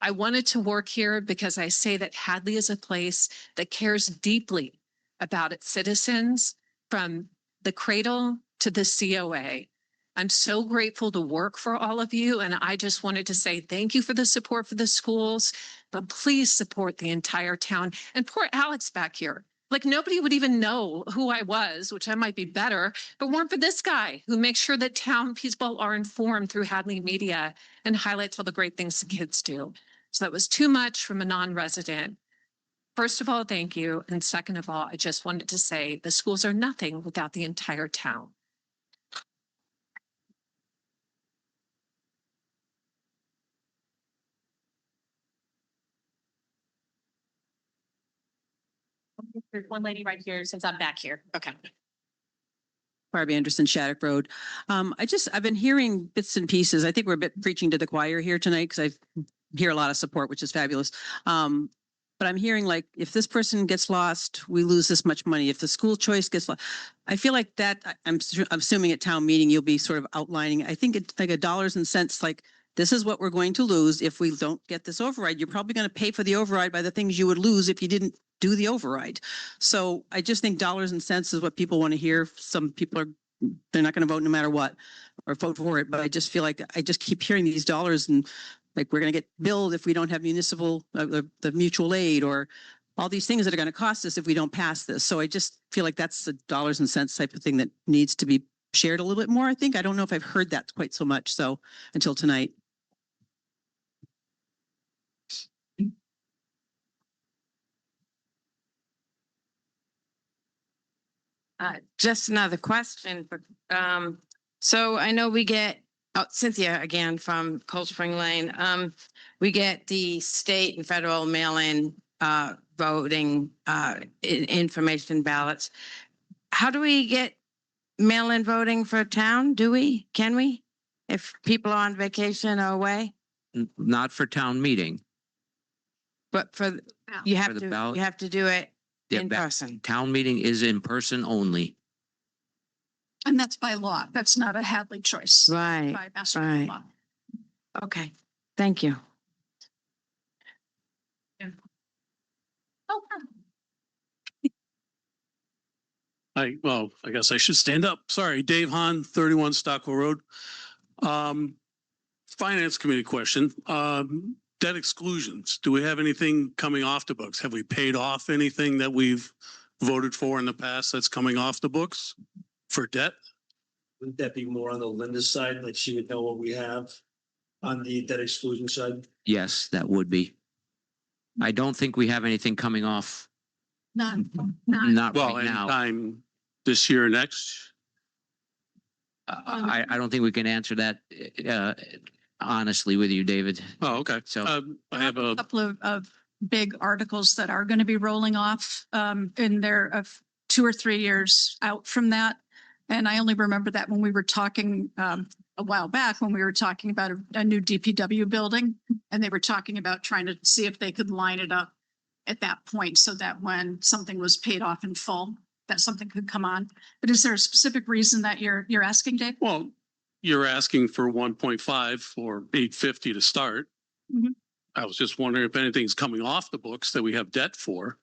K: I wanted to work here because I say that Hadley is a place that cares deeply about its citizens from the cradle to the COA. I'm so grateful to work for all of you. And I just wanted to say thank you for the support for the schools, but please support the entire town. And poor Alex back here. Like nobody would even know who I was, which I might be better, but weren't for this guy who makes sure that town people are informed through Hadley Media and highlights all the great things the kids do. So that was too much from a non-resident. First of all, thank you. And second of all, I just wanted to say the schools are nothing without the entire town.
P: There's one lady right here since I'm back here. Okay.
R: Barbie Anderson, Shattuck Road. I've been hearing bits and pieces. I think we're a bit preaching to the choir here tonight because I hear a lot of support, which is fabulous. But I'm hearing like, if this person gets lost, we lose this much money. If the school choice gets lost, I feel like that, I'm assuming at town meeting, you'll be sort of outlining, I think it's like a dollars and cents, like this is what we're going to lose if we don't get this override. You're probably going to pay for the override by the things you would lose if you didn't do the override. So I just think dollars and cents is what people want to hear. Some people they're not going to vote no matter what or vote for it. But I just feel like I just keep hearing these dollars and like we're going to get billed if we don't have municipal, the mutual aid or all these things that are going to cost us if we don't pass this. So I just feel like that's the dollars and cents type of thing that needs to be shared a little bit more. I think, I don't know if I've heard that quite so much. So until tonight.
B: Just another question, but, so I know we get, Cynthia again from Cold Spring Lane. We get the state and federal mail-in, voting, information ballots. How do we get mail-in voting for town? Can we? If people are on vacation or away?
A: Not for town meeting.
B: But you
A: For the ballot.
B: you have to do it
A: Yeah,
B: in person.
A: Town meeting is in person only.
M: And that's by law. That's not a Hadley choice.
B: Right,
M: By master
B: right.
M: law.
B: Okay, thank you.
F: I guess I should stand up. Sorry, Dave Hahn, 31 Stockwell Road. Finance Committee question. Debt exclusions. Do we have anything coming off the books? Have we paid off anything that we've voted for in the past that's coming off the books for debt?
S: Wouldn't that be more on the Linda's side? Like she would know what we have on the debt exclusion side?
A: Yes, that would be. I don't think we have anything coming off.
M: Not
A: Not
F: Well,
A: right now.
F: anytime this year or next?
A: I don't think we can answer that honestly with you, David.
F: Oh, okay.
A: So
F: I have a
M: couple of big articles that are going to be rolling off in there of 2 or 3 years out from that. And I only remember that when we were talking a while back, when we were talking about a new DPW building, and they were talking about trying to see if they could line it up at that point so that when something was paid off in full, that something could come on. But is there a specific reason that you're asking, Dave?
F: Well, you're asking for 1.5 or 850 to start.
M: Mhm.
F: I was just wondering if anything's coming off the books that we have debt for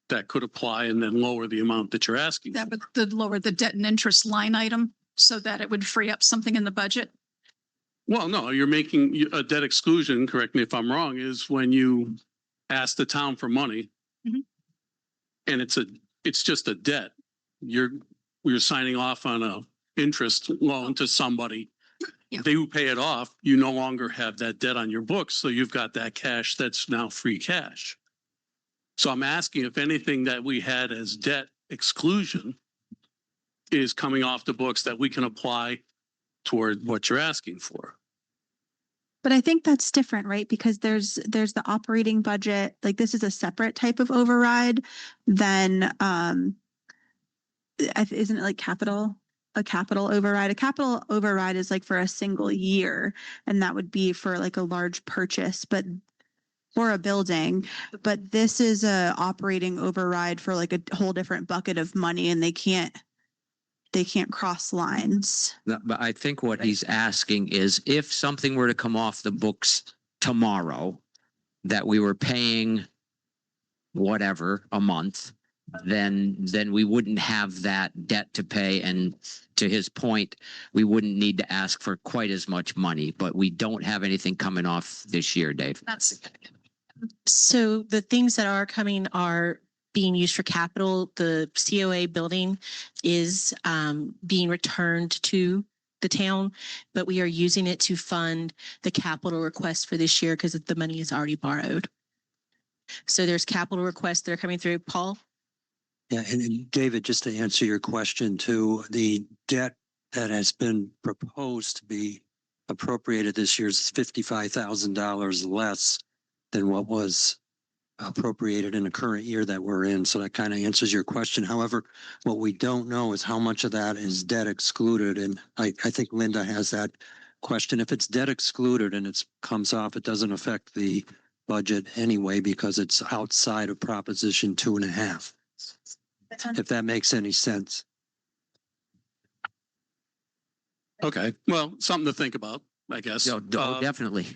F: that could apply and then lower the amount that you're asking.
M: That would lower the debt and interest line item so that it would free up something in the budget?
F: Well, no, you're making a debt exclusion, correct me if I'm wrong, is when you ask the town for money.
M: Mhm.
F: And it's just a debt. You're signing off on a interest loan to somebody.
M: Yeah.
F: They pay it off, you no longer have that debt on your books, so you've got that cash that's now free cash.
C: So I'm asking if anything that we had as debt exclusion is coming off the books that we can apply toward what you're asking for.
Q: But I think that's different, right? Because there's the operating budget, like this is a separate type of override than isn't it like a capital override? A capital override is like for a single year, and that would be for like a large purchase, but for a building. But this is a operating override for like a whole different bucket of money, and they can't cross lines.
A: But I think what he's asking is if something were to come off the books tomorrow that we were paying whatever a month, then we wouldn't have that debt to pay. And to his point, we wouldn't need to ask for quite as much money, but we don't have anything coming off this year, Dave.
P: Not significant.
V: So the things that are coming are being used for capital. The COA building is being returned to the town, but we are using it to fund the capital request for this year because the money is already borrowed. So there's capital requests that are coming through. Paul?
T: Yeah, and David, just to answer your question too, the debt that has been proposed to be appropriated this year is $55,000 less than what was appropriated in the current year that we're in. So that kind of answers your question. However, what we don't know is how much of that is debt excluded. And I think Linda has that question. If it's debt excluded and it comes off, it doesn't affect the budget anyway because it's outside of Proposition 2.5. If that makes any sense.
C: Okay, well, something to think about, I guess.
A: Definitely.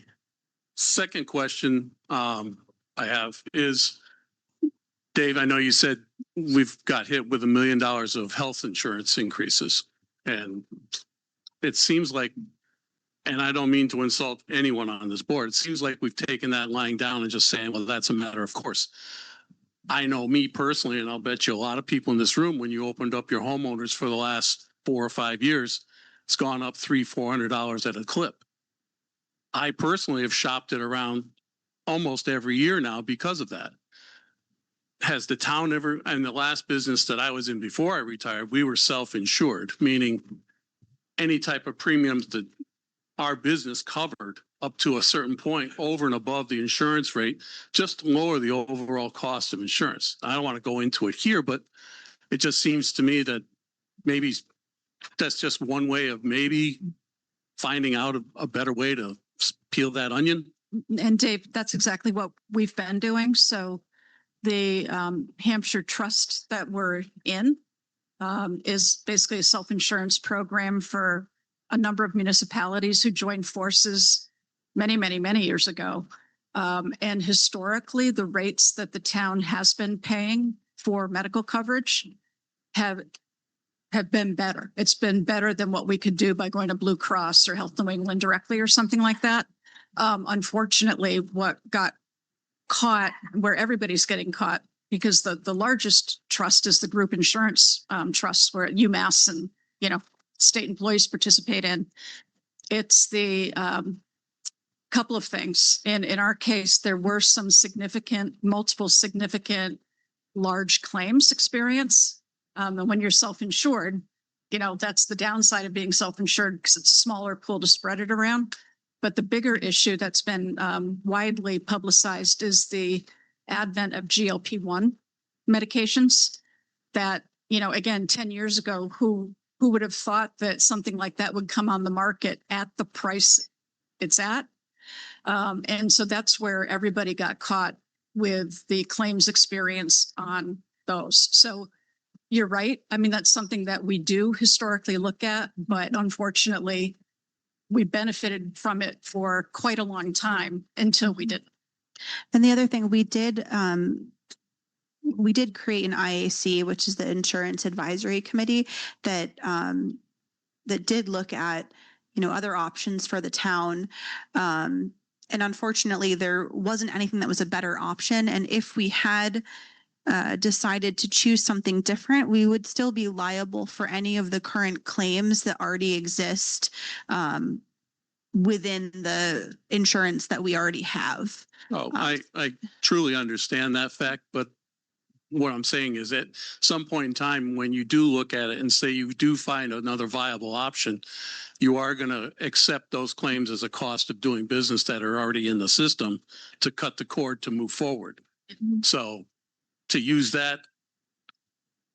C: Second question I have is, Dave, I know you said we've got hit with $1 million of health insurance increases. And it seems like, and I don't mean to insult anyone on this board, it seems like we've taken that lying down and just saying, well, that's a matter of course. I know me personally, and I'll bet you a lot of people in this room, when you opened up your homeowners for the last 4 or 5 years, it's gone up $300-400 at a clip. I personally have shopped it around almost every year now because of that. Has the town ever, and the last business that I was in before I retired, we were self-insured, meaning any type of premiums that our business covered up to a certain point over and above the insurance rate, just to lower the overall cost of insurance. I don't want to go into it here, but it just seems to me that maybe that's just one way of maybe finding out a better way to peel that onion.
M: And Dave, that's exactly what we've been doing. So the Hampshire Trust that we're in is basically a self-insurance program for a number of municipalities who joined forces many years ago. And historically, the rates that the town has been paying for medical coverage have been better. It's been better than what we could do by going to Blue Cross or Health New England directly or something like that. Unfortunately, what got caught, where everybody's getting caught, because the largest trust is the group insurance trust where UMass and, state employees participate in. It's the couple of things. And in our case, there were some multiple significant large claims experience. And when you're self-insured, that's the downside of being self-insured because it's a smaller pool to spread it around. But the bigger issue that's been widely publicized is the advent of GLP-1 medications that, again, 10 years ago, who would have thought that something like that would come on the market at the price it's at? And so that's where everybody got caught with the claims experience on those. So you're right. I mean, that's something that we do historically look at, but unfortunately, we benefited from it for quite a long time until we didn't.
Q: And the other thing we did create an IAC, which is the Insurance Advisory Committee that did look at, other options for the town. And unfortunately, there wasn't anything that was a better option. And if we had decided to choose something different, we would still be liable for any of the current claims that already exist
J: within the insurance that we already have.
C: Oh, I truly understand that fact, but what I'm saying is at some point in time, when you do look at it and say you do find another viable option, you are going to accept those claims as a cost of doing business that are already in the system to cut the cord to move forward. So to use that,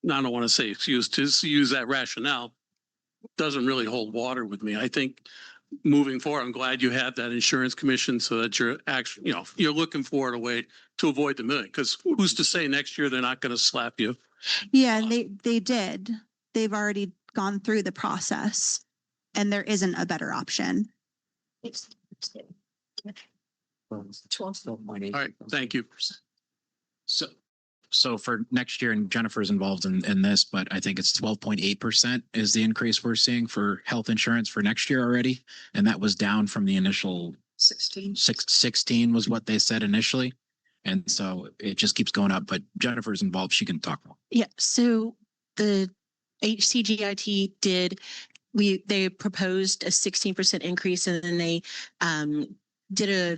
C: I don't want to say excuse, to use that rationale doesn't really hold water with me. I think moving forward, I'm glad you have that insurance commission so that you're actually, you're looking for a way to avoid the million. Because who's to say next year they're not going to slap you?
J: Yeah, they did. They've already gone through the process and there isn't a better option.
C: All right, thank you.
E: So for next year, and Jennifer's involved in this, but I think it's 12.8% is the increase we're seeing for health insurance for next year already. And that was down from the initial 16 was what they said initially. And so it just keeps going up, but Jennifer's involved. She can talk more.
V: Yeah, so the HCGIT they proposed a 16% increase, and then they did a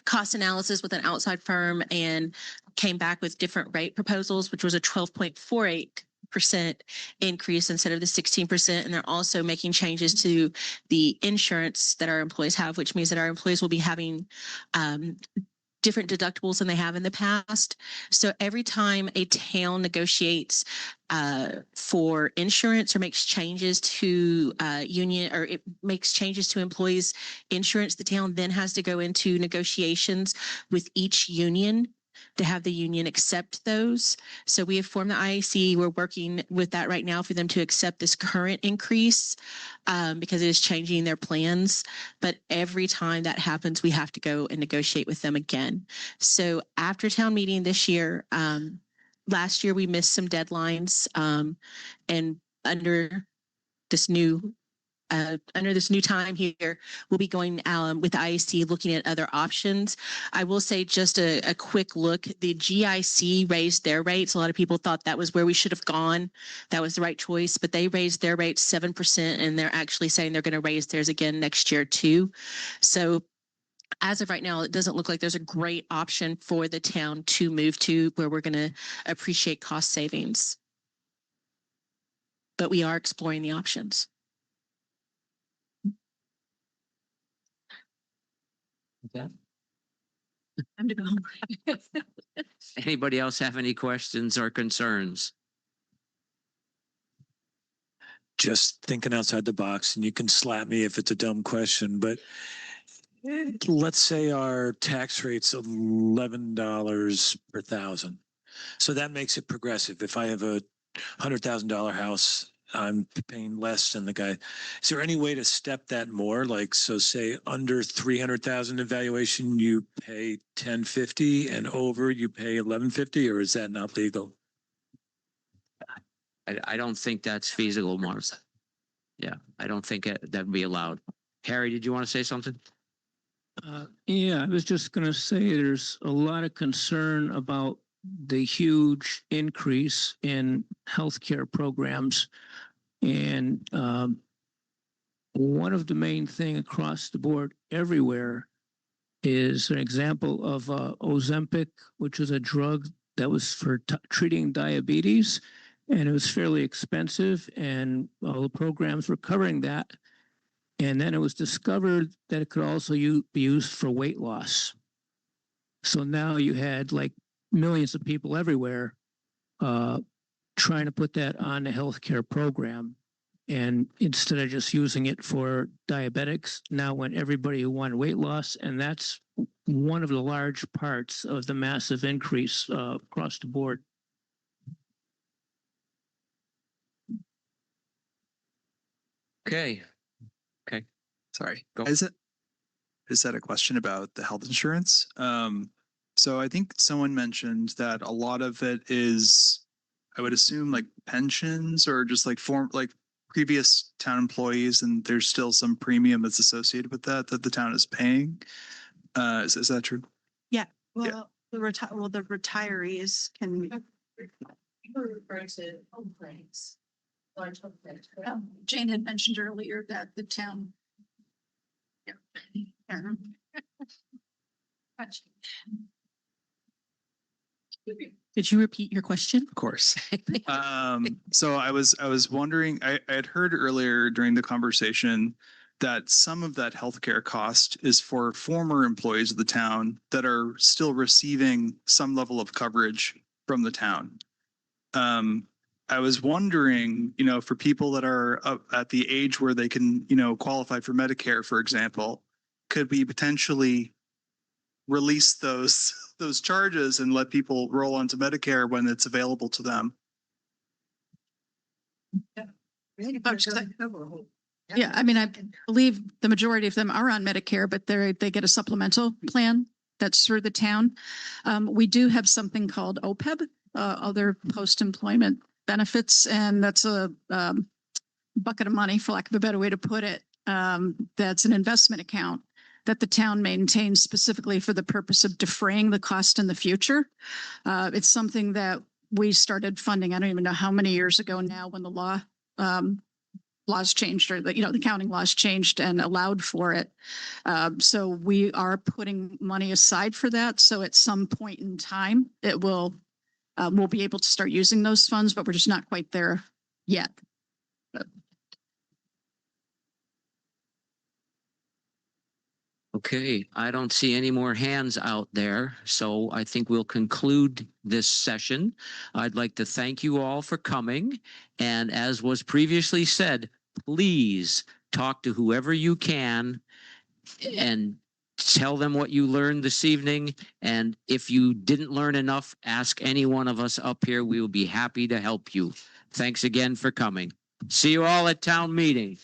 V: cost analysis with an outside firm and came back with different rate proposals, which was a 12.48% increase instead of the 16%. And they're also making changes to the insurance that our employees have, which means that our employees will be having different deductibles than they have in the past. So every time a town negotiates for insurance or makes changes to union, or it makes changes to employees' insurance, the town then has to go into negotiations with each union to have the union accept those. So we have formed the IAC. We're working with that right now for them to accept this current increase because it is changing their plans. But every time that happens, we have to go and negotiate with them again. So after town meeting this year, last year we missed some deadlines, and under this new time here, we'll be going with IAC looking at other options. I will say just a quick look, the GIC raised their rates. A lot of people thought that was where we should have gone. That was the right choice, but they raised their rates 7%, and they're actually saying they're going to raise theirs again next year too. So as of right now, it doesn't look like there's a great option for the town to move to where we're going to appreciate cost savings. But we are exploring the options.
B: Time to go home.
A: Anybody else have any questions or concerns?
S: Just thinking outside the box, and you can slap me if it's a dumb question, but let's say our tax rate's $11 per thousand. So that makes it progressive. If I have a $100,000 house, I'm paying less than the guy. Is there any way to step that more? Like, so say under 300,000 evaluation, you pay 1050, and over you pay 1150, or is that not legal?
A: I don't think that's feasible, Mars. Yeah, I don't think that would be allowed. Harry, did you want to say something?
U: Yeah, I was just going to say there's a lot of concern about the huge increase in healthcare programs. And one of the main thing across the board everywhere is an example of Ozempic, which is a drug that was for treating diabetes, and it was fairly expensive, and all the programs were covering that. And then it was discovered that it could also be used for weight loss. So now you had like millions of people everywhere trying to put that on the healthcare program. And instead of just using it for diabetics, now when everybody who wanted weight loss, and that's one of the large parts of the massive increase across the board.
A: Okay.
W: Sorry.
A: Go.
W: Is that a question about the health insurance? So I think someone mentioned that a lot of it is, I would assume, like pensions or just like previous town employees, and there's still some premium that's associated with that the town is paying. Is that true?
J: Yeah. Well, the retirees can.
M: Referring to home claims. Jane had mentioned earlier that the town
J: Did you repeat your question?
W: Of course. So I was wondering, I had heard earlier during the conversation that some of that healthcare cost is for former employees of the town that are still receiving some level of coverage from the town. I was wondering, for people that are at the age where they can, qualify for Medicare, for example, could we potentially release those charges and let people roll onto Medicare when it's available to them?
M: Yeah, I mean, I believe the majority of them are on Medicare, but they get a supplemental plan that's through the town. We do have something called OPEB, other post-employment benefits, and that's a bucket of money, for lack of a better way to put it. That's an investment account that the town maintains specifically for the purpose of defraying the cost in the future. It's something that we started funding, I don't even know how many years ago now, when the laws changed, or the accounting laws changed and allowed for it. So we are putting money aside for that. So at some point in time, we'll be able to start using those funds, but we're just not quite there yet.
A: Okay, I don't see any more hands out there, so I think we'll conclude this session. I'd like to thank you all for coming, and as was previously said, please talk to whoever you can and tell them what you learned this evening. And if you didn't learn enough, ask any one of us up here. We will be happy to help you. Thanks again for coming. See you all at town meeting.